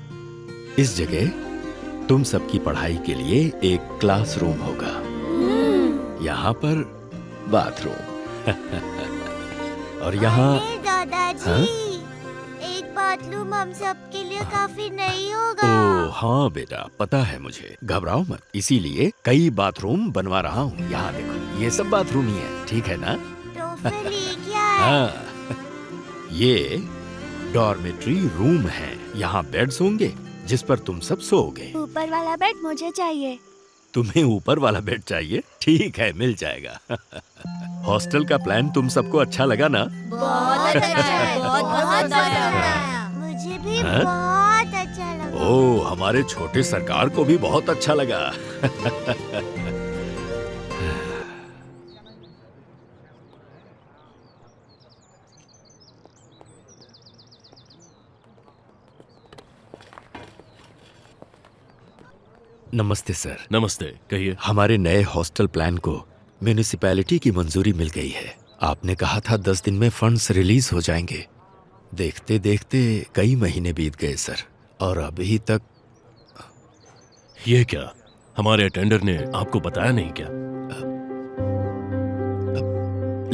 इस जगह तुम सबकी पढ़ाई के लिए एक क्लासरूम होगा। यहां पर बाथरूम और यहाँ
दादाजी, एक बाथरूम हम सबके लिए काफी नहीं होगा।
ओह हाँ बेटा, पता है मुझे, घबराओ मत। इसीलिए कई बाथरूम बनवा रहा हूँ। यहाँ देखो, ये सब बाथरूम ही है, ठीक है ना?
तो फिर ये क्या है?
हाँ, ये डॉर्मेट्री रूम है, यहाँ बेड्स होंगे जिस पर तुम सब सोओगे।
ऊपर वाला बेड मुझे चाहिए।
तुम्हें ऊपर वाला बेड चाहिए? ठीक है, मिल जाएगा। हॉस्टल का प्लान तुम सबको अच्छा लगा ना?
बहुत अच्छा है, बहुत अच्छा। मुझे भी
हाँ?
बहुत अच्छा लगा।
ओह, हमारे छोटे सरकार को भी बहुत अच्छा लगा। नमस्ते सर।
नमस्ते, कहिए।
हमारे नए हॉस्टल प्लान को म्यूनिसिपैलिटी की मंजूरी मिल गई है। आपने कहा था 10 दिन में फंड्स रिलीज हो जाएंगे। देखते देखते कई महीने बीत गए सर, और अभी तक।
ये क्या, हमारे अटेंडर ने आपको बताया नहीं क्या?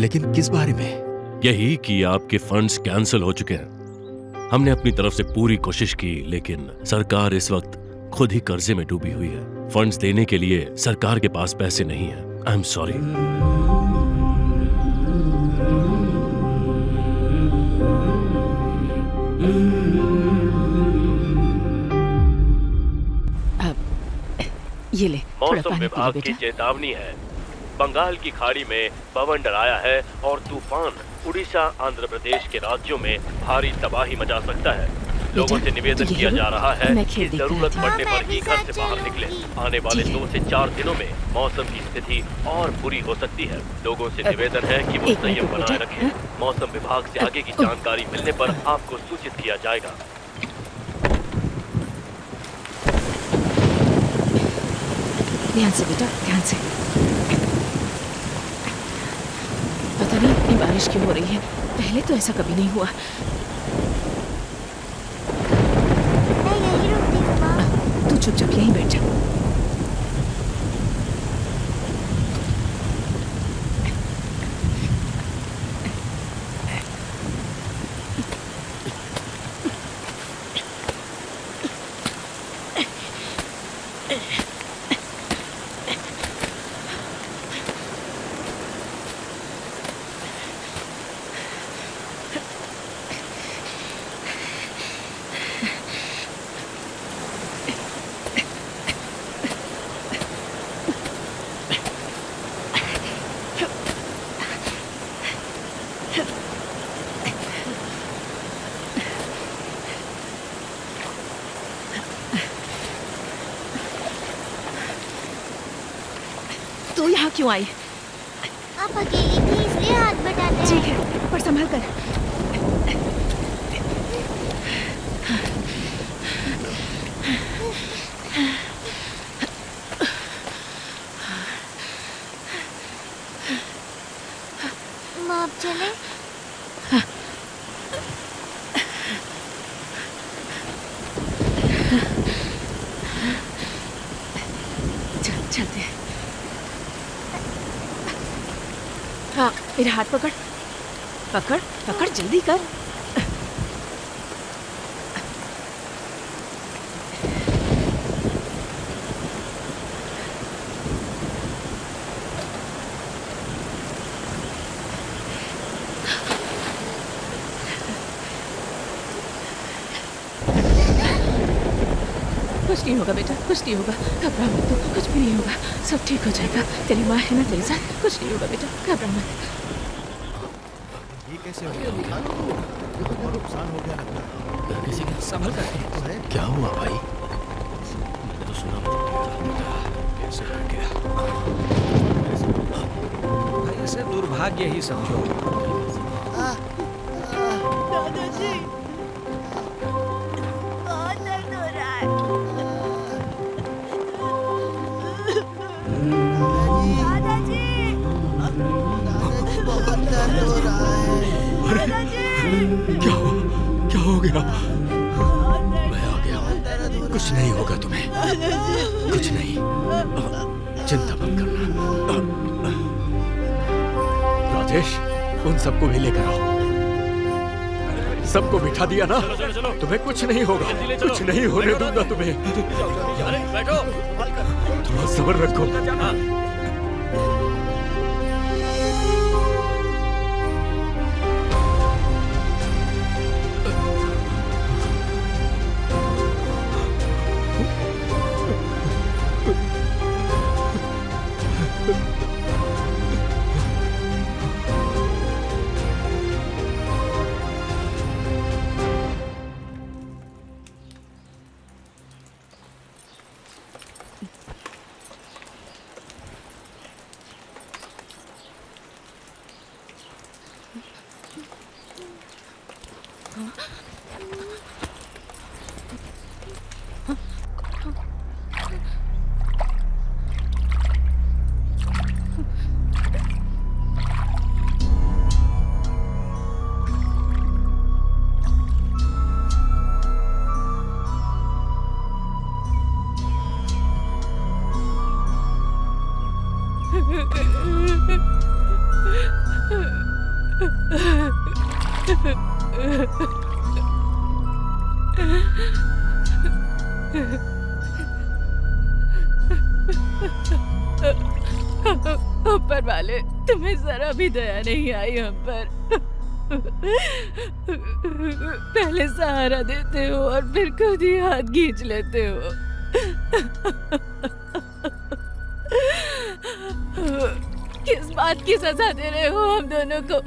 लेकिन किस बारे में?
यही कि आपके फंड्स कैंसिल हो चुके हैं। हमने अपनी तरफ से पूरी कोशिश की, लेकिन सरकार इस वक्त खुद ही कर्जे में डूबी हुई है। फंड्स देने के लिए सरकार के पास पैसे नहीं है। I am sorry.
ये ले, थोड़ा
मौसम
पानी पी ले
विभाग की
बेटा।
चेतावनी है। बंगाल की खाड़ी में पवन डराया है और तूफान उड़ीसा, आंध्र प्रदेश के राज्यों में भारी तबाही मचा सकता है। लोगों से निवेदन किया जा रहा है कि जरूरत पड़ने पर ही घर से बाहर निकलें। आने वाले 2 से 4 दिनों में मौसम की स्थिति और बुरी हो सकती है। लोगों से निवेदन है कि वो संयम बनाए रखें। मौसम विभाग से आगे की जानकारी मिलने पर आपको सूचित किया जाएगा।
ध्यान से बेटा, ध्यान से। पता नहीं इतनी बारिश क्यों हो रही है, पहले तो ऐसा कभी नहीं हुआ। तू चुपचाप यहीं बैठ जा। तू यहाँ क्यों आई?
आप अकेली थी इसलिए हाथ बटाते हैं।
ठीक है, पर संभल कर।
माँ अब चले?
चलते हैं। हाँ, मेरा हाथ पकड़ पकड़ पकड़, जल्दी कर। कुछ नहीं होगा बेटा, कुछ नहीं होगा, घबरा मत तू, कुछ भी नहीं होगा, सब ठीक हो जाएगा। तेरी माँ है ना तेरे साथ, कुछ नहीं होगा बेटा, घबरा मत।
ये कैसे हो गया? बहुत नुकसान हो गया लगता है।
किसी का
संभल कर।
क्या हुआ भाई?
मैंने तो सुना कैसे हो गया।
भाई इसे दुर्भाग्य ही समझो।
दादाजी, बहुत दर्द हो रहा है। दादाजी, दादाजी बहुत दर्द हो रहा है।
क्या हो गया? मैं आ गया हूँ, कुछ नहीं होगा तुम्हें, कुछ नहीं, चिंता मत करना। राजेश, उन सबको भी लेकर आओ। सबको बिठा दिया ना? तुम्हें कुछ नहीं होगा, कुछ नहीं होने दूंगा तुम्हें।
बैठो,
थोड़ा सब्र रखो।
ऊपर वाले, तुम्हें जरा भी दया नहीं आई हम पर। पहले सहारा देते हो और फिर खुद ही हाथ खींच लेते हो। किस बात की सजा दे रहे हो हम दोनों को?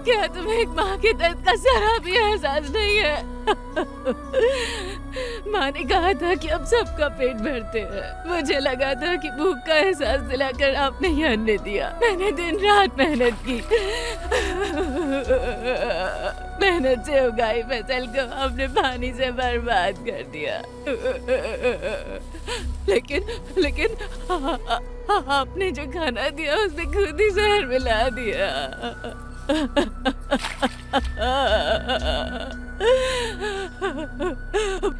क्या तुम्हें एक माँ के दर्द का जरा भी एहसास नहीं है? माँ ने कहा था कि अब सबका पेट भरते हैं। मुझे लगा था कि भूख का एहसास दिलाकर आपने ही अन्न दिया। मैंने दिन रात मेहनत की। मेहनत से उगाई फसल को आपने पानी से बर्बाद कर दिया। लेकिन आपने जो खाना दिया उसने खुद ही जहर मिला दिया।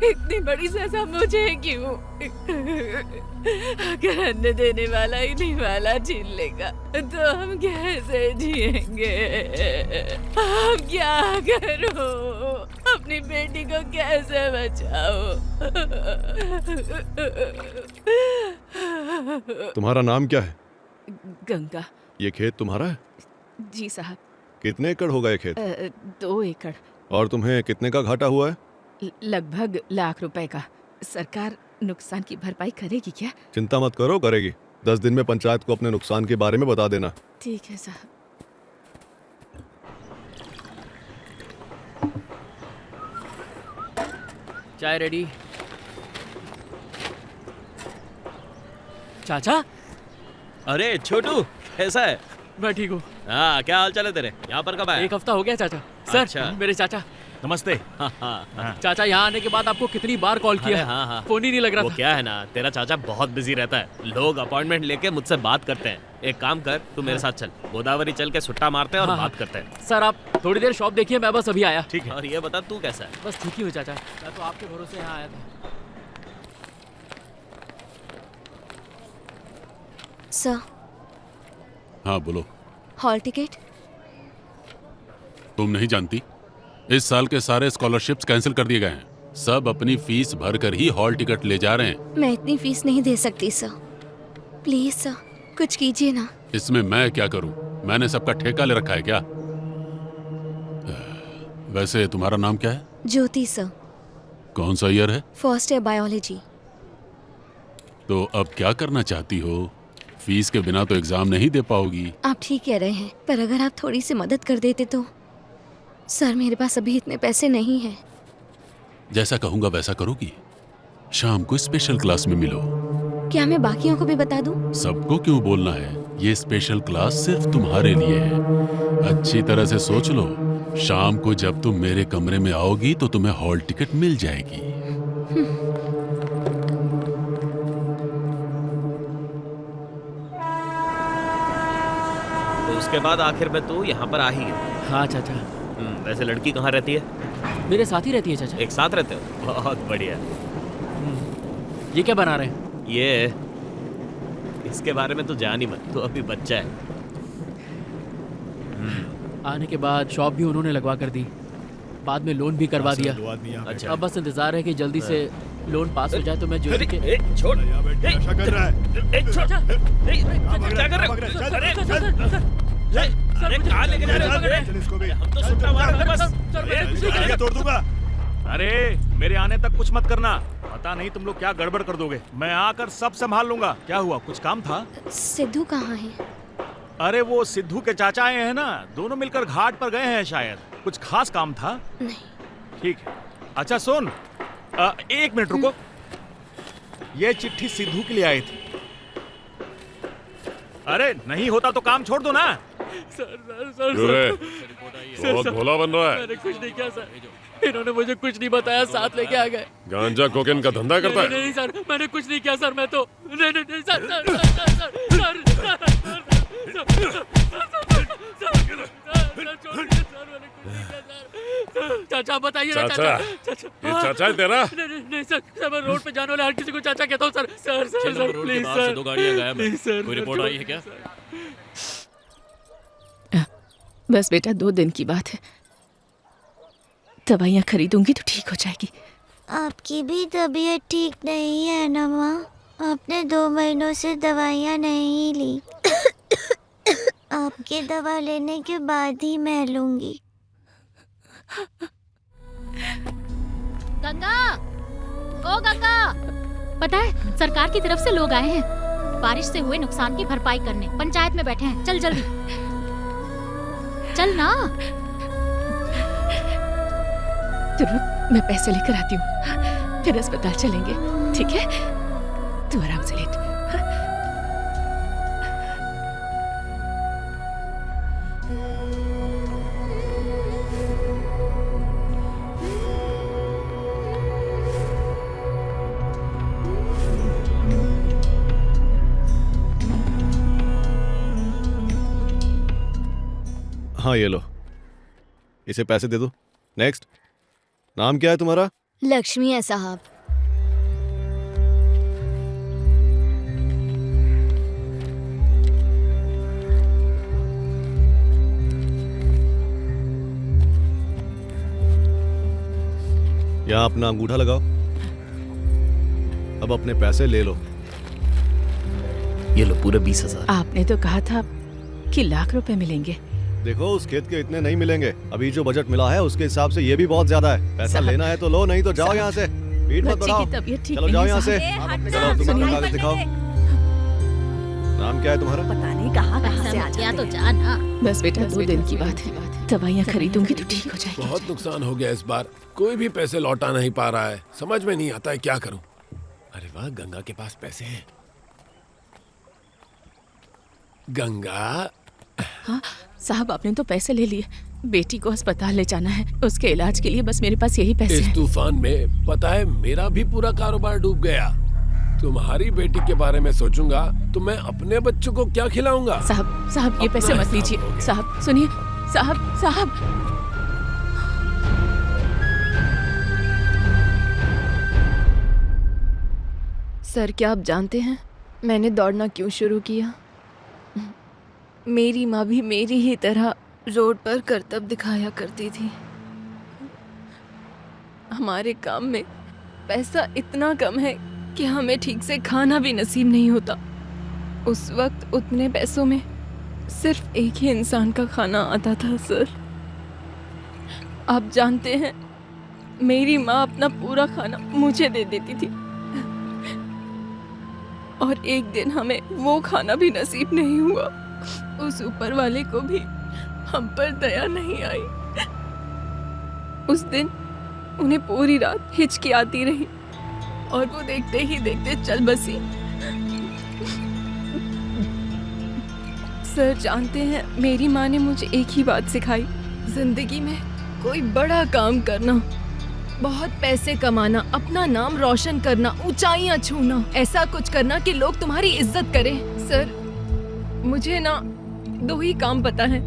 इतनी बड़ी सजा मुझे क्यों? अगर अन्न देने वाला ही नहीं वाला छीन लेगा तो हम कैसे जिएंगे? हम क्या करो? अपनी बेटी को कैसे बचाओ?
तुम्हारा नाम क्या है?
गंगा।
ये खेत तुम्हारा है?
जी साहब।
कितने एकड़ होगा ये खेत?
2 एकड़।
और तुम्हें कितने का घाटा हुआ है?
लगभग ₹1,00,000 का। सरकार नुकसान की भरपाई करेगी क्या?
चिंता मत करो, करेगी। 10 दिन में पंचायत को अपने नुकसान के बारे में बता देना।
ठीक है साहब।
चाय रेडी। चाचा।
अरे छोटू, कैसा है?
मैं ठीक हूँ।
हाँ, क्या हाल चाल है तेरे? यहाँ पर कब आया?
1 हफ्ता हो गया चाचा। सर,
अच्छा।
मेरे चाचा।
नमस्ते।
हाँ।
चाचा, यहाँ आने के बाद आपको कितनी बार कॉल किया?
हाँ।
फोन ही नहीं लग रहा
वो
था।
क्या है ना, तेरा चाचा बहुत बिजी रहता है। लोग अपॉइंटमेंट लेके मुझसे बात करते हैं। एक काम कर, तू मेरे साथ चल, गोदावरी चल के सुट्टा मारते हैं और बात करते हैं।
सर, आप थोड़ी देर शॉप देखिए, मैं बस अभी आया।
ठीक है। और ये बता, तू कैसा है?
बस ठीक ही हूँ चाचा। मैं तो आपके भरोसे यहाँ आया था।
सर।
हाँ बोलो।
Hall ticket?
तुम नहीं जानती, इस साल के सारे स्कॉलरशिप्स कैंसिल कर दिए गए हैं। सब अपनी फीस भर कर ही हॉल टिकट ले जा रहे हैं।
मैं इतनी फीस नहीं दे सकती सर। प्लीज सर, कुछ कीजिए ना।
इसमें मैं क्या करूं? मैंने सबका ठेका ले रखा है क्या? वैसे तुम्हारा नाम क्या है?
ज्योति सर।
कौन सा ईयर है?
First year biology.
तो अब क्या करना चाहती हो? फीस के बिना तो एग्जाम नहीं दे पाओगी।
आप ठीक कह रहे हैं, पर अगर आप थोड़ी सी मदद कर देते तो। सर, मेरे पास अभी इतने पैसे नहीं हैं।
जैसा कहूंगा वैसा करोगी? शाम को स्पेशल क्लास में मिलो।
क्या मैं बाकियों को भी बता दूं?
सबको क्यों बोलना है? ये स्पेशल क्लास सिर्फ तुम्हारे लिए है। अच्छी तरह से सोच लो। शाम को जब तुम मेरे कमरे में आओगी तो तुम्हें हॉल टिकट मिल जाएगी।
तो उसके बाद आखिर में तू यहाँ पर आ ही गया।
हाँ चाचा।
वैसे लड़की कहाँ रहती है?
मेरे साथ ही रहती है चाचा।
एक साथ रहते हो? बहुत बढ़िया।
ये क्या बना रहे हैं?
ये इसके बारे में तो जान ही मत, तो अभी बच्चा है।
आने के बाद शॉप भी उन्होंने लगवा कर दी, बाद में लोन भी करवा दिया।
अच्छा।
अब बस इंतजार है कि जल्दी से लोन पास हो जाए तो मैं ज्योति के।
छोड़।
क्या कर रहा है?
क्या कर रहे हो? अरे कहाँ लेके जा रहे हो? हम तो सुट्टा मार रहे हैं बस।
तोड़ दूंगा। अरे मेरे आने तक कुछ मत करना, पता नहीं तुम लोग क्या गड़बड़ कर दोगे। मैं आकर सब संभाल लूंगा। क्या हुआ, कुछ काम था?
सिद्धू कहाँ है?
अरे वो सिद्धू के चाचा आए हैं ना, दोनों मिलकर घाट पर गए हैं शायद। कुछ खास काम था?
नहीं।
ठीक है। अच्छा सुन, 1 मिनट रुको। ये चिट्ठी सिद्धू के लिए आई थी। अरे नहीं होता तो काम छोड़ दो ना।
क्यों रे? बहुत भोला बन रहा है।
मैंने कुछ नहीं किया सर, इन्होंने मुझे कुछ नहीं बताया, साथ लेके आ गए।
गांजा कोकेन का धंधा करता है?
नहीं सर, मैंने कुछ नहीं किया सर। मैं तो नहीं सर। चाचा बताइए ना।
चाचा, ये चाचा है तेरा?
नहीं सर, मैं रोड पे जाने वाले हर किसी को चाचा कहता हूँ सर। Sir please sir.
2 गाड़ियां गायब हैं।
सर,
कोई रिपोर्ट आई है क्या?
बस बेटा 2 दिन की बात है, दवाइयाँ खरीदूंगी तो ठीक हो जाएगी।
आपकी भी तबीयत ठीक नहीं है ना माँ? आपने 2 महीनों से दवाइयाँ नहीं ली। आपके दवा लेने के बाद ही मैं लूंगी।
गंगा, ओ गंगा, पता है सरकार की तरफ से लोग आए हैं बारिश से हुए नुकसान की भरपाई करने। पंचायत में बैठे हैं, चल जल्दी चल ना।
तू रुक, मैं पैसे लेकर आती हूँ, फिर अस्पताल चलेंगे, ठीक है? तू आराम से लेट।
हाँ ये लो, इसे पैसे दे दो। नेक्स्ट। नाम क्या है तुम्हारा?
लक्ष्मी है साहब।
यहाँ अपना अंगूठा लगाओ। अब अपने पैसे ले लो।
ये लो पूरे 20,000।
आपने तो कहा था कि लाख रुपए मिलेंगे।
देखो उस खेत के इतने नहीं मिलेंगे। अभी जो बजट मिला है उसके हिसाब से ये भी बहुत ज्यादा है। पैसा
साहब,
लेना है तो लो, नहीं तो जाओ यहाँ से। भीड़ मत
बच्ची
बढ़ाओ।
की तबीयत ठीक
चलो
नहीं
जाओ
है
यहाँ से।
साहब।
चलो तुम अपना कागज दिखाओ। नाम क्या है तुम्हारा?
पता नहीं कहाँ से आ
क्या तो जा ना।
बस बेटा 2 दिन की बात है, दवाइयाँ खरीदूंगी तो ठीक हो जाएगी।
बहुत नुकसान हो गया इस बार। कोई भी पैसे लौटा नहीं पा रहा है। समझ में नहीं आता है क्या करूं। अरे वाह, गंगा के पास पैसे हैं। गंगा।
हाँ साहब, आपने तो पैसे ले लिए। बेटी को अस्पताल ले जाना है, उसके इलाज के लिए बस मेरे पास यही पैसे
इस
हैं।
तूफान में पता है मेरा भी पूरा कारोबार डूब गया। तुम्हारी बेटी के बारे में सोचूंगा तो मैं अपने बच्चों को क्या खिलाऊंगा?
साहब ये पैसे मत लीजिए। साहब सुनिए, साहब।
सर क्या आप जानते हैं मैंने दौड़ना क्यों शुरू किया? मेरी माँ भी मेरी ही तरह रोड पर करतब दिखाया करती थी। हमारे काम में पैसा इतना कम है कि हमें ठीक से खाना भी नसीब नहीं होता। उस वक्त उतने पैसों में सिर्फ एक ही इंसान का खाना आता था सर। आप जानते हैं मेरी माँ अपना पूरा खाना मुझे दे देती थी और एक दिन हमें वो खाना भी नसीब नहीं हुआ। उस ऊपर वाले को भी हम पर दया नहीं आई। उस दिन उन्हें पूरी रात हिचकी आती रही और वो देखते ही देखते चल बसी। सर जानते हैं मेरी माँ ने मुझे एक ही बात सिखाई, जिंदगी में कोई बड़ा काम करना, बहुत पैसे कमाना, अपना नाम रोशन करना, ऊंचाइयां छूना, ऐसा कुछ करना कि लोग तुम्हारी इज्जत करें। सर मुझे ना 2 ही काम पता है,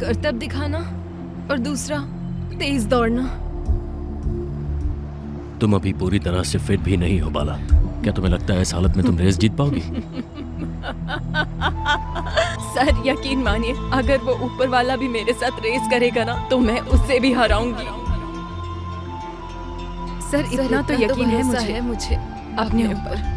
करतब दिखाना और दूसरा तेज दौड़ना।
तुम अभी पूरी तरह से फिट भी नहीं हो बाला। क्या तुम्हें लगता है इस हालत में तुम रेस जीत पाओगी?
सर यकीन मानिए, अगर वो ऊपर वाला भी मेरे साथ रेस करेगा ना तो मैं उससे भी हराऊंगी। सर इतना तो यकीन है मुझे अपने ऊपर।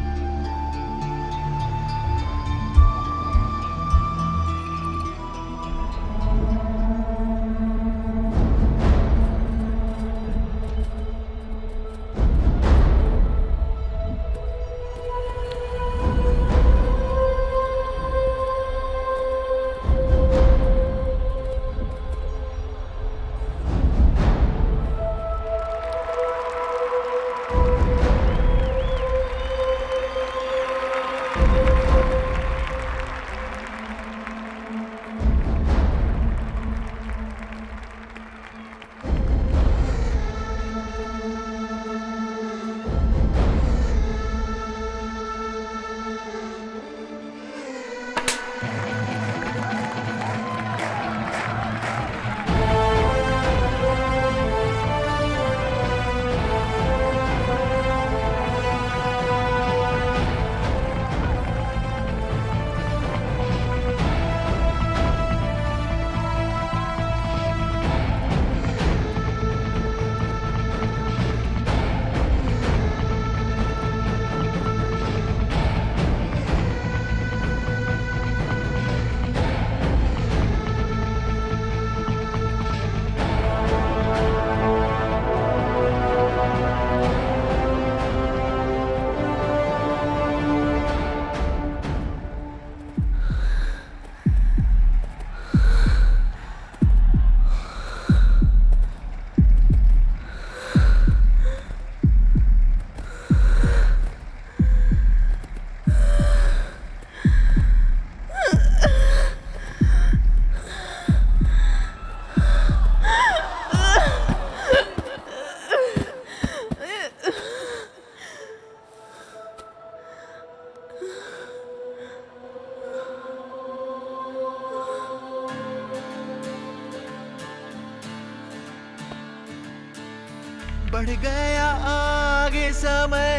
बढ़ गया आगे समय,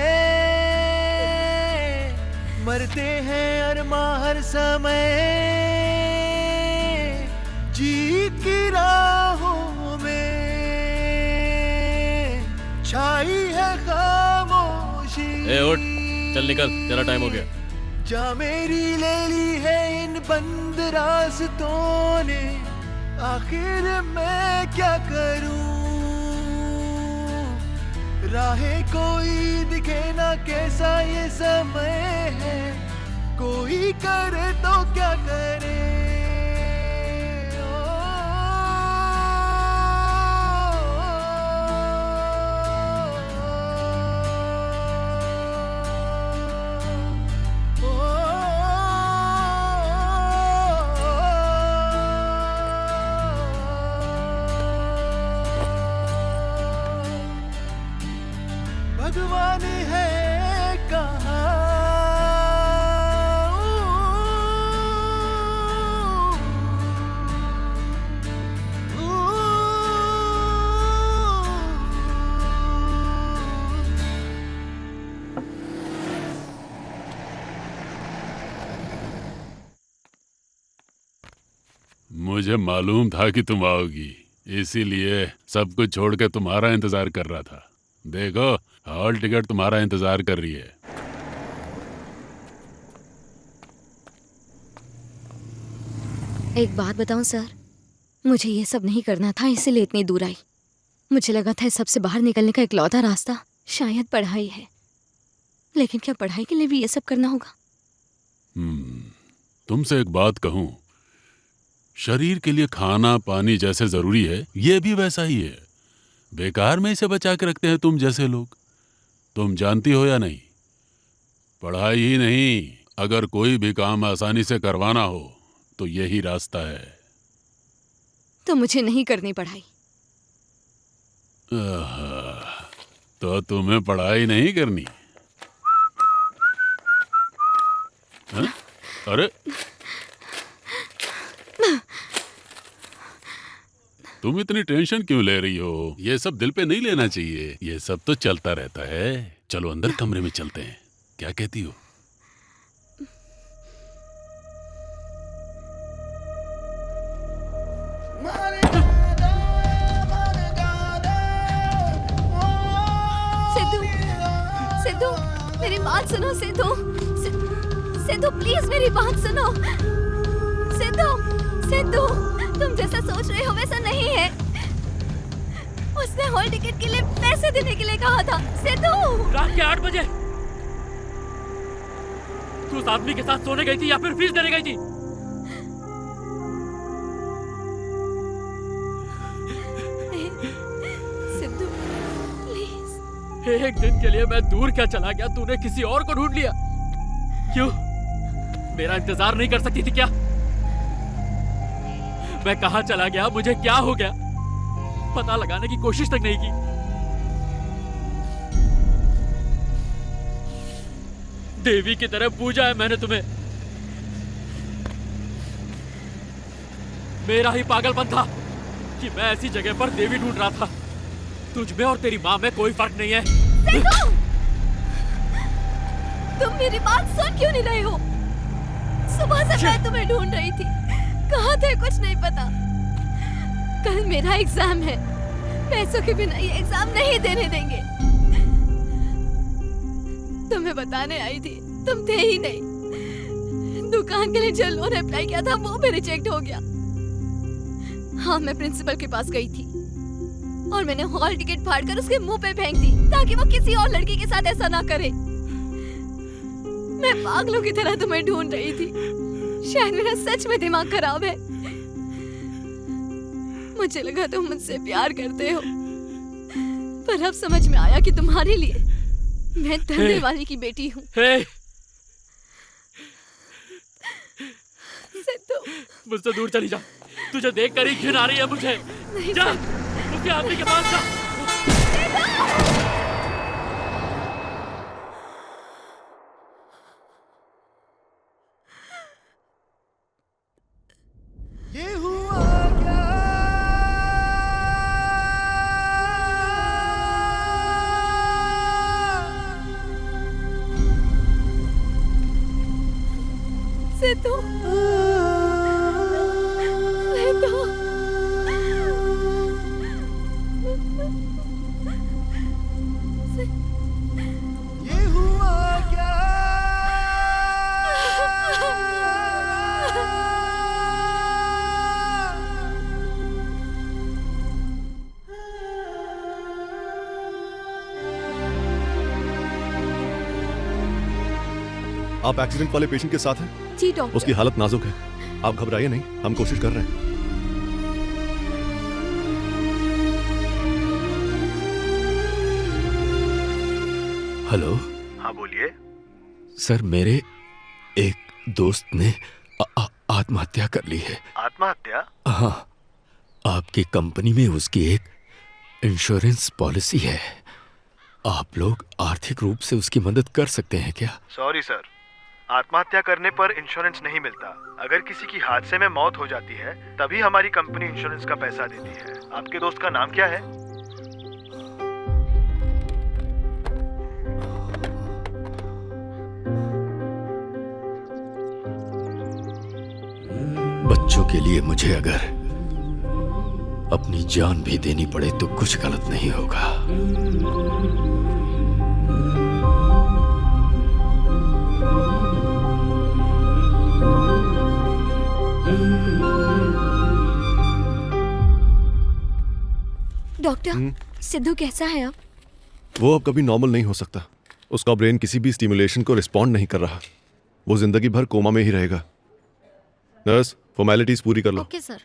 मरते हैं अरमां हर समय, जीत की राहों में छाई है खामोशी।
ए उठ, चल निकल, तेरा टाइम हो गया।
जा मेरी ले ली है इन बंद रास्तों ने, आखिर मैं क्या करूं, राहें कोई दिखे ना कैसा ये समय है, कोई करे तो क्या करे। भगवान है कहाँ,
मुझे मालूम था कि तुम आओगी, इसीलिए सब कुछ छोड़ के तुम्हारा इंतजार कर रहा था। देखो, हॉल टिकट तुम्हारा इंतजार कर रही है।
एक बात बताऊं सर, मुझे ये सब नहीं करना था, इसीलिए इतनी दूर आई। मुझे लगा था इस सबसे बाहर निकलने का इकलौता रास्ता शायद पढ़ाई है, लेकिन क्या पढ़ाई के लिए भी ये सब करना होगा?
तुमसे एक बात कहूं, शरीर के लिए खाना पानी जैसे जरूरी है, ये भी वैसा ही है। बेकार में इसे बचा के रखते हैं तुम जैसे लोग। तुम जानती हो या नहीं, पढ़ाई ही नहीं, अगर कोई भी काम आसानी से करवाना हो तो यही रास्ता है।
तो मुझे नहीं करनी पढ़ाई।
तो तुम्हें पढ़ाई नहीं करनी? हा? अरे तुम इतनी टेंशन क्यों ले रही हो? ये सब दिल पे नहीं लेना चाहिए, ये सब तो चलता रहता है। चलो अंदर कमरे में चलते हैं, क्या कहती हो?
सिद्धू, सिद्धू, मेरी बात सुनो सिद्धू, सिद्धू प्लीज मेरी बात सुनो। सिद्धू, सिद्धू, तुम जैसा सोच रहे हो वैसा नहीं है। उसने हॉल टिकट के लिए पैसे देने के लिए कहा था। सिद्धू,
रात के 8 बजे तू उस आदमी के साथ सोने गई थी या फिर फीस देने गई थी?
सिद्धू प्लीज।
एक दिन के लिए मैं दूर क्या चला गया, तूने किसी और को ढूंढ लिया। क्यों? मेरा इंतजार नहीं कर सकती थी क्या? मैं कहां चला गया, मुझे क्या हो गया, पता लगाने की कोशिश तक नहीं की। देवी की तरह पूजा है मैंने तुम्हें। मेरा ही पागलपन था कि मैं ऐसी जगह पर देवी ढूंढ रहा था। तुझ में और तेरी माँ में कोई फर्क नहीं है।
सिद्धू, तुम मेरी बात सुन क्यों नहीं रहे हो? सुबह से मैं तुम्हें ढूंढ रही थी, कहाँ थे कुछ नहीं पता। कल मेरा एग्जाम है, पैसों के बिना ये एग्जाम नहीं देने देंगे। तुम्हें बताने आई थी, तुम थे ही नहीं। दुकान के लिए जो लोन अप्लाई किया था वो भी रिजेक्ट हो गया। हाँ, मैं प्रिंसिपल के पास गई थी और मैंने हॉल टिकट फाड़कर उसके मुंह पे फेंक दी ताकि वो किसी और लड़की के साथ ऐसा ना करे। मैं पागलों की तरह तुम्हें ढूंढ रही थी। शायद मेरा सच में दिमाग खराब है। मुझे लगा तुम मुझसे प्यार करते हो, पर अब समझ में आया कि तुम्हारे लिए मैं धरने वाली की बेटी हूँ।
मुझसे दूर चली जा, तुझे देखकर ही घिन आ रही है मुझे। जा, उसके आदमी के पास जा।
ये हुआ क्या? ये हुआ क्या?
आप एक्सीडेंट वाले पेशेंट के साथ हैं?
जी डॉक्टर।
उसकी हालत नाजुक है, आप घबराइए नहीं, हम कोशिश कर रहे हैं।
हेलो।
हाँ बोलिए।
सर, मेरे एक दोस्त ने आत्महत्या कर ली है।
आत्महत्या?
हाँ, आपकी कंपनी में उसकी एक इंश्योरेंस पॉलिसी है। आप लोग आर्थिक रूप से उसकी मदद कर सकते हैं क्या?
सॉरी सर, आत्महत्या करने पर इंश्योरेंस नहीं मिलता। अगर किसी की हादसे में मौत हो जाती है तभी हमारी कंपनी इंश्योरेंस का पैसा देती है। आपके दोस्त का नाम क्या है?
बच्चों के लिए मुझे अगर अपनी जान भी देनी पड़े तो कुछ गलत नहीं होगा।
डॉक्टर, सिद्धू कैसा है अब?
वो अब कभी नॉर्मल नहीं हो सकता। उसका ब्रेन किसी भी स्टिमुलेशन को रिस्पॉन्ड नहीं कर रहा। वो जिंदगी भर कोमा में ही रहेगा। नर्स, फॉर्मेलिटीज पूरी कर लो।
Okay sir.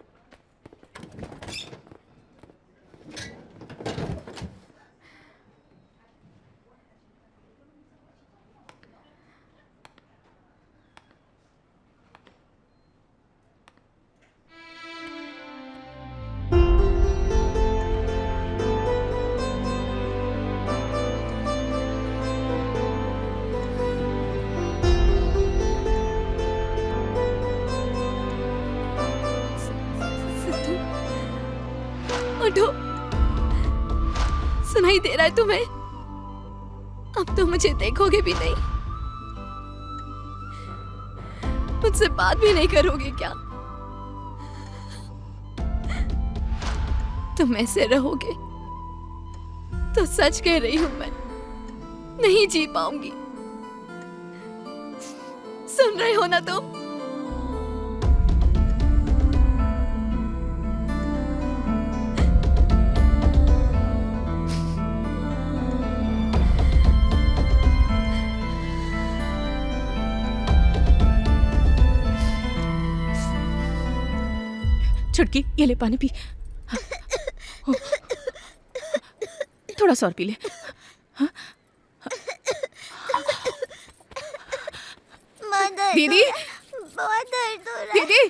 उठो, सुनाई दे रहा है तुम्हें? अब तो मुझे देखोगे भी नहीं, मुझसे बात भी नहीं करोगे क्या? तुम ऐसे रहोगे तो सच कह रही हूं मैं, नहीं जी पाऊंगी। सुन रहे हो ना तुम?
छुटकी, ये ले पानी पी। थोड़ा सा और पी ले। दीदी,
बहुत दर्द हो रहा है।
दीदी,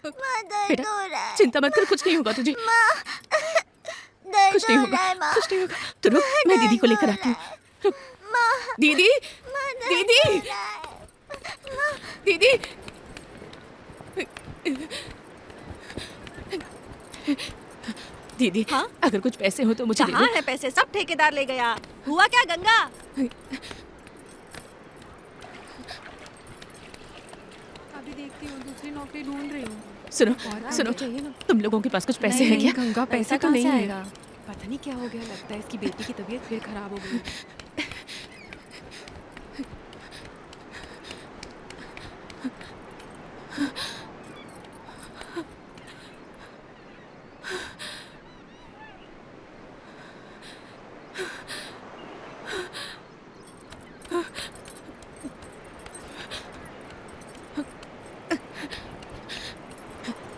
दर्द हो रहा है।
चिंता मत कर, कुछ नहीं होगा तुझे। कुछ नहीं होगा, कुछ नहीं होगा। तू रुक, मैं दीदी को लेकर आती हूँ। रुक। दीदी, दीदी, दीदी। दीदी, हाँ? अगर कुछ पैसे हो तो मुझे दे दो।
कहाँ है पैसे? सब ठेकेदार ले गया। हुआ क्या गंगा?
अभी देखती हूँ, दूसरी नौकरी ढूंढ रही हूँ।
सुनो, सुनो, तुम लोगों के पास कुछ पैसे हैं क्या?
गंगा, पैसा तो
कहाँ
नहीं
से
है।
आएगा?
पता नहीं क्या हो गया, लगता है इसकी बेटी की तबीयत फिर खराब हो गई।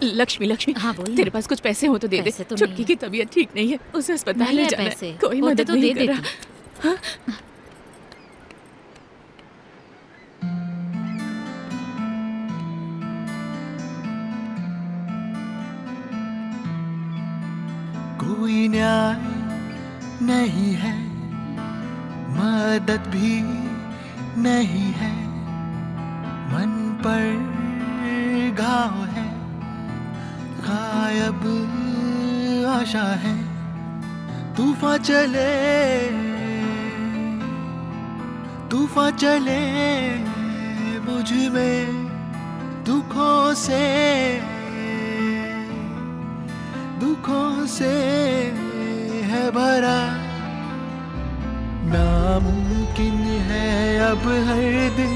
लक्ष्मी, लक्ष्मी,
हाँ बोल।
तेरे पास कुछ पैसे हो तो दे दे।
पैसे तो
छुटकी
नहीं
की तबीयत ठीक नहीं है, उसे अस्पताल
नहीं
ले
है
जाना है।
पैसे।
कोई
होते
मदद
तो
नहीं
दे
कर रहा।
देती।
हाँ?
कोई न्याय नहीं है, मदद भी नहीं है, मन पर घाव है, गायब आशा है। तूफान चले, तूफान चले मुझ में, दुखों से भरा, नामुमकिन है अब हर दिन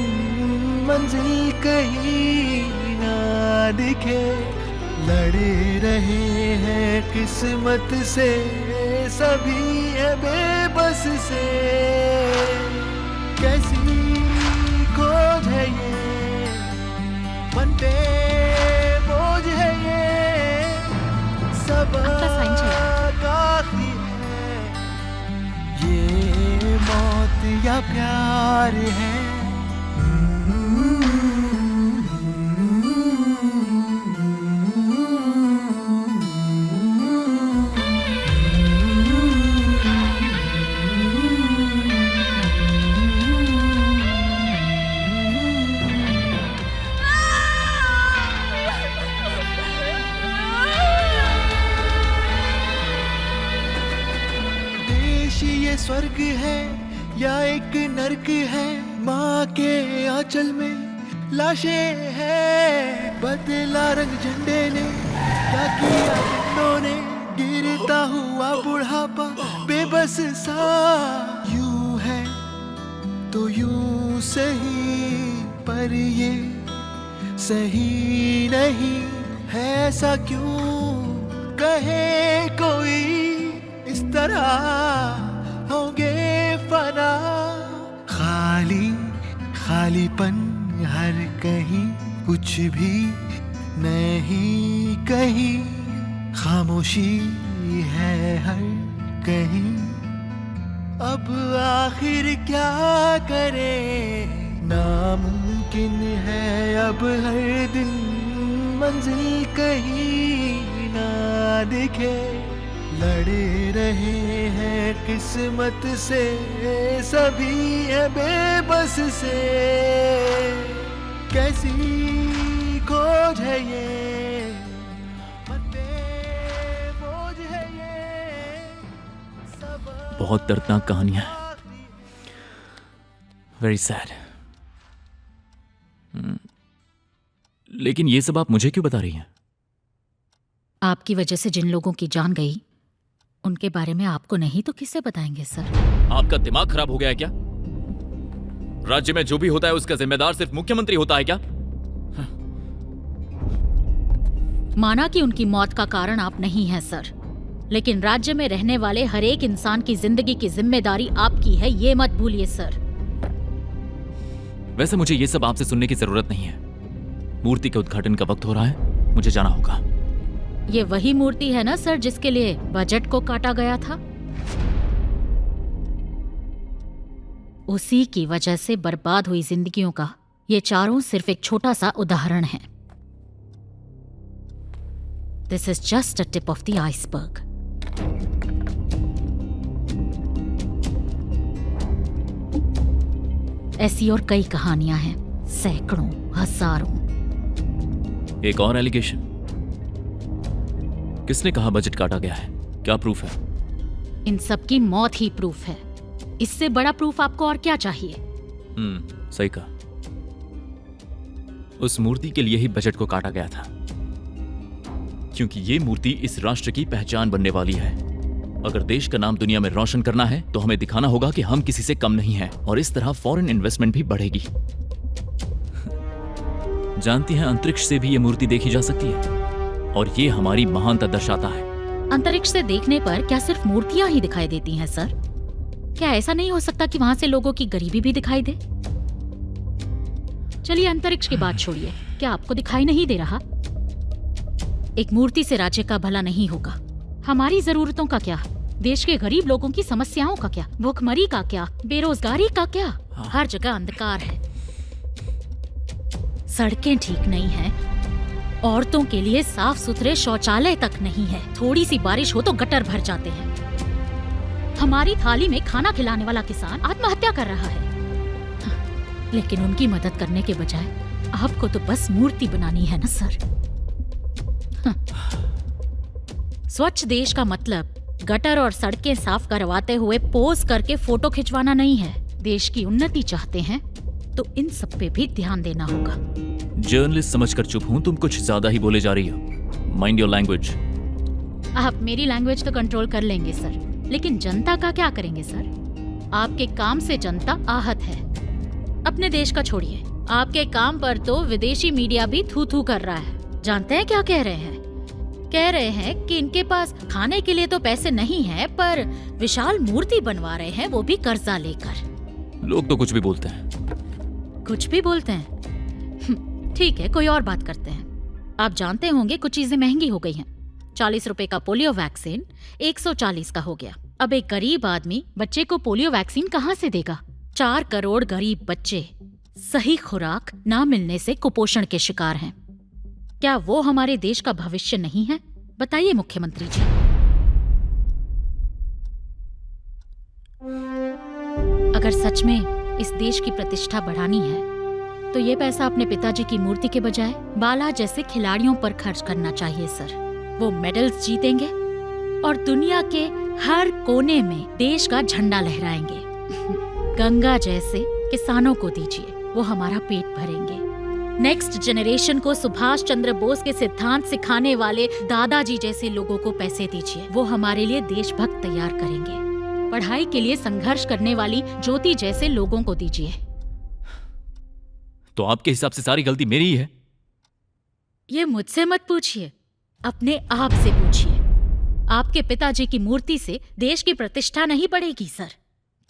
मंजिल कहीं ना दिखे। लड़े रहे हैं किस्मत से, सभी है बेबस से। कैसी खोज है ये, मन पे बोझ है ये, सब काफी है। ये मौत या प्यार है। ये स्वर्ग है या एक नर्क है, माँ के आंचल में लाशें हैं। बदला रंग झंडे ने, क्या किया झंडों ने, गिरता हुआ बुढ़ापा बेबस सा। यूं है तो यूं सही, पर ये सही नहीं है। ऐसा क्यों कहे कोई, इस तरह होंगे फना। खाली खालीपन हर कहीं, कुछ भी नहीं कहीं। खामोशी है हर कहीं, अब आखिर क्या करे। नामुमकिन है अब हर दिन मंजिल कहीं ना दिखे। लड़े रहे हैं किस्मत से, सभी है बेबस से। कैसी खोज है ये, मन पे बोझ है ये, सब
बहुत दर्दनाक कहानियां हैं। Very sad. लेकिन ये सब आप मुझे क्यों बता रही हैं?
आपकी वजह से जिन लोगों की जान गई, उनके बारे में आपको नहीं तो किससे बताएंगे सर?
आपका दिमाग खराब हो गया है क्या? राज्य में जो भी होता है उसका जिम्मेदार सिर्फ मुख्यमंत्री होता है क्या?
माना कि उनकी मौत का कारण आप नहीं हैं सर, लेकिन राज्य में रहने वाले हर एक इंसान की जिंदगी की जिम्मेदारी आपकी है, ये मत भूलिए सर।
वैसे मुझे ये सब आपसे सुनने की जरूरत नहीं है। मूर्ति के उद्घाटन का वक्त हो रहा है, मुझे जाना होगा।
ये वही मूर्ति है ना सर जिसके लिए बजट को काटा गया था? उसी की वजह से बर्बाद हुई जिंदगियों का ये चारों सिर्फ एक छोटा सा उदाहरण है। This is just a tip of the iceberg. ऐसी और कई कहानियां हैं, सैकड़ों, हजारों।
एक और एलिगेशन। किसने कहा बजट काटा गया है? क्या प्रूफ है?
इन सब की मौत ही प्रूफ है। इससे बड़ा प्रूफ आपको और क्या चाहिए?
सही कहा। उस मूर्ति के लिए ही बजट को काटा गया था, क्योंकि ये मूर्ति इस राष्ट्र की पहचान बनने वाली है। अगर देश का नाम दुनिया में रोशन करना है तो हमें दिखाना होगा कि हम किसी से कम नहीं हैं, और इस तरह फॉरेन इन्वेस्टमेंट भी बढ़ेगी। जानती हैं, अंतरिक्ष से भी ये मूर्ति देखी जा सकती है, और ये हमारी महानता दर्शाता है।
अंतरिक्ष से देखने पर क्या सिर्फ मूर्तियां ही दिखाई देती हैं सर? क्या ऐसा नहीं हो सकता कि वहां से लोगों की गरीबी भी दिखाई दे? चलिए अंतरिक्ष की बात छोड़िए, क्या आपको दिखाई नहीं दे रहा? एक मूर्ति से राज्य का भला नहीं होगा। हमारी जरूरतों का क्या? देश के गरीब लोगों की समस्याओं का क्या? भूखमरी का क्या? बेरोजगारी का क्या? हर जगह अंधकार है, सड़कें ठीक नहीं हैं, औरतों के लिए साफ सुथरे शौचालय तक नहीं है, थोड़ी सी बारिश हो तो गटर भर जाते हैं। हमारी थाली में खाना खिलाने वाला किसान आत्महत्या कर रहा है, लेकिन उनकी मदद करने के बजाय आपको तो बस मूर्ति बनानी है ना सर। स्वच्छ देश का मतलब गटर और सड़कें साफ करवाते हुए पोज करके फोटो खिंचवाना नहीं है। देश की उन्नति चाहते हैं तो इन सब पे भी ध्यान देना होगा।
जर्नलिस्ट समझकर चुप हूं, तुम कुछ ज्यादा ही बोले जा रही हो। Mind your language.
आप मेरी लैंग्वेज तो कंट्रोल कर लेंगे सर, लेकिन जनता का क्या करेंगे सर? आपके काम से जनता आहत है। अपने देश का छोड़िए, आपके काम पर तो विदेशी मीडिया भी थू थू कर रहा है। जानते हैं क्या कह रहे हैं? कह रहे हैं कि इनके पास खाने के लिए तो पैसे नहीं है, पर विशाल मूर्ति बनवा रहे हैं, वो भी कर्जा लेकर।
लोग तो कुछ भी बोलते हैं।
कुछ भी बोलते हैं? ठीक है, कोई और बात करते हैं। आप जानते होंगे कुछ चीजें महंगी हो गई हैं। 40 रुपए का पोलियो वैक्सीन 140 का हो गया। अब एक गरीब आदमी बच्चे को पोलियो वैक्सीन कहाँ से देगा? 4 करोड़ गरीब बच्चे सही खुराक ना मिलने से कुपोषण के शिकार हैं। क्या वो हमारे देश का भविष्य नहीं है? बताइए मुख्यमंत्री जी। अगर सच में इस देश की प्रतिष्ठा बढ़ानी है तो ये पैसा अपने पिताजी की मूर्ति के बजाय बाला जैसे खिलाड़ियों पर खर्च करना चाहिए सर। वो मेडल्स जीतेंगे और दुनिया के हर कोने में देश का झंडा लहराएंगे। गंगा जैसे किसानों को दीजिए, वो हमारा पेट भरेंगे। नेक्स्ट जनरेशन को सुभाष चंद्र बोस के सिद्धांत सिखाने वाले दादाजी जैसे लोगों को पैसे दीजिए, वो हमारे लिए देशभक्त तैयार करेंगे। पढ़ाई के लिए संघर्ष करने वाली ज्योति जैसे लोगों को दीजिए।
तो आपके हिसाब से सारी गलती मेरी ही है?
ये मुझसे मत पूछिए, अपने आप से पूछिए। आपके पिताजी की मूर्ति से देश की प्रतिष्ठा नहीं बढ़ेगी सर,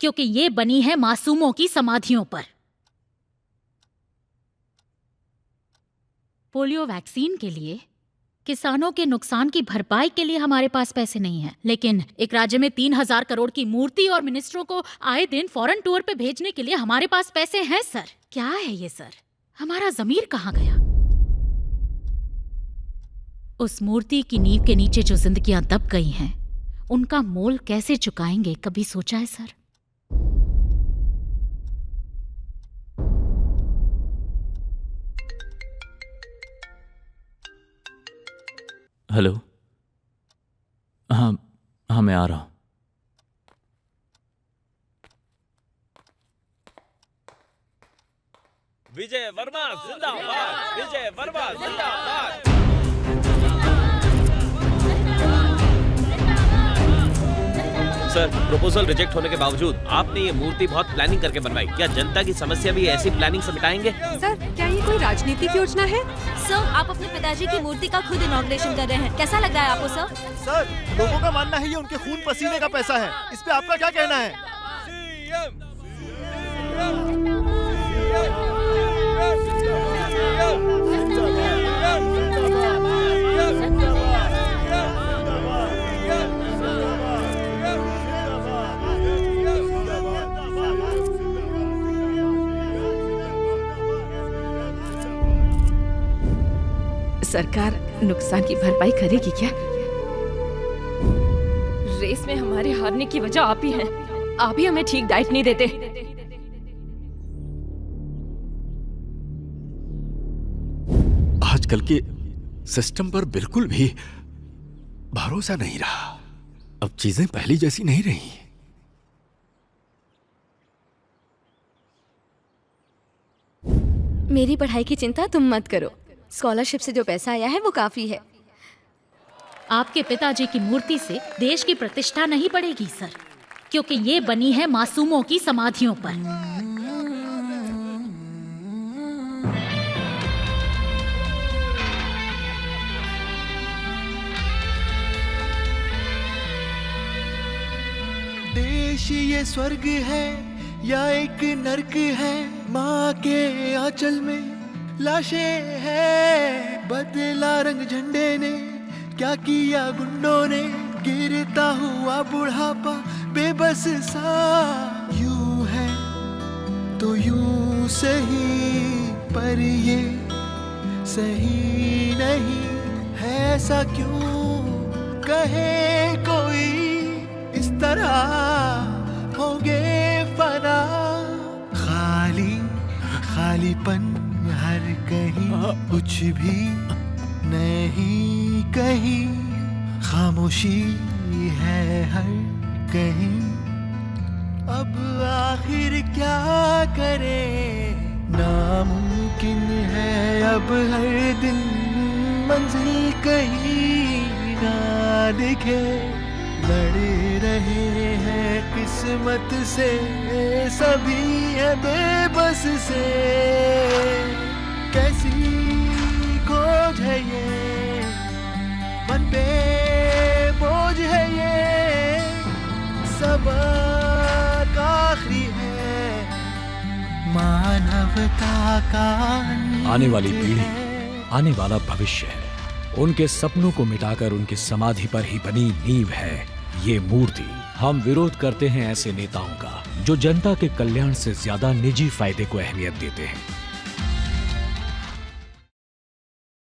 क्योंकि ये बनी है मासूमों की समाधियों पर। पोलियो वैक्सीन के लिए, किसानों के नुकसान की भरपाई के लिए हमारे पास पैसे नहीं हैं, लेकिन एक राज्य में 3000 करोड़ की मूर्ति और मिनिस्टरों को आए दिन फॉरेन टूर पे भेजने के लिए हमारे पास पैसे हैं सर। क्या है ये सर? हमारा ज़मीर कहाँ गया? उस मूर्ति की नींव के नीचे जो जिंदगियां दब गई हैं, उनका मोल कैसे चुकाएंगे, कभी सोचा है सर?
हेलो। हाँ मैं आ रहा हूं।
विजय वर्मा जिंदाबाद, विजय वर्मा जिंदाबाद। सर, प्रपोजल रिजेक्ट होने के बावजूद आपने ये मूर्ति बहुत प्लानिंग करके बनवाई। क्या जनता की समस्या भी ऐसी प्लानिंग से मिटाएंगे?
सर, क्या ये कोई राजनीतिक योजना है?
सर, आप अपने पिताजी की मूर्ति का खुद इनॉग्रेशन कर रहे हैं, कैसा लग रहा है आपको सर?
सर, लोगों का मानना है ये उनके खून पसीने का पैसा है, इस पे आपका क्या कहना है?
सरकार नुकसान की भरपाई करेगी क्या?
रेस में हमारे हारने की वजह आप ही हैं। आप ही हमें ठीक डाइट नहीं देते।
आजकल के सिस्टम पर बिल्कुल भी भरोसा नहीं रहा। अब चीजें पहली जैसी नहीं रही।
मेरी पढ़ाई की चिंता तुम मत करो, स्कॉलरशिप से जो पैसा आया है वो काफी है।
आपके पिताजी की मूर्ति से देश की प्रतिष्ठा नहीं बढ़ेगी सर, क्योंकि ये बनी है मासूमों की समाधियों पर।
देश ये स्वर्ग है या एक नर्क है, माँ के आंचल में लाशें हैं। बदला रंग झंडे ने, क्या किया गुंडों ने, गिरता हुआ बुढ़ापा बेबस सा। यूं है तो यूं सही, पर ये सही नहीं है। ऐसा क्यों कहे कोई, इस तरह होंगे फना। खाली खालीपन हर कहीं, कुछ भी नहीं कहीं। खामोशी है हर कहीं। अब आखिर क्या करें, नामुमकिन है अब हर दिन मंजिल कहीं ना दिखे। लड़े रहे बंधे हैं किस्मत से, सभी है बेबस से। कैसी खोज है ये, मन पे बोझ है ये, सबक आखिरी है मानवता का।
आने वाली पीढ़ी आने वाला भविष्य है। उनके सपनों को मिटाकर उनकी समाधि पर ही बनी नींव है ये मूर्ति। हम विरोध करते हैं ऐसे नेताओं का जो जनता के कल्याण से ज्यादा निजी फायदे को अहमियत देते हैं।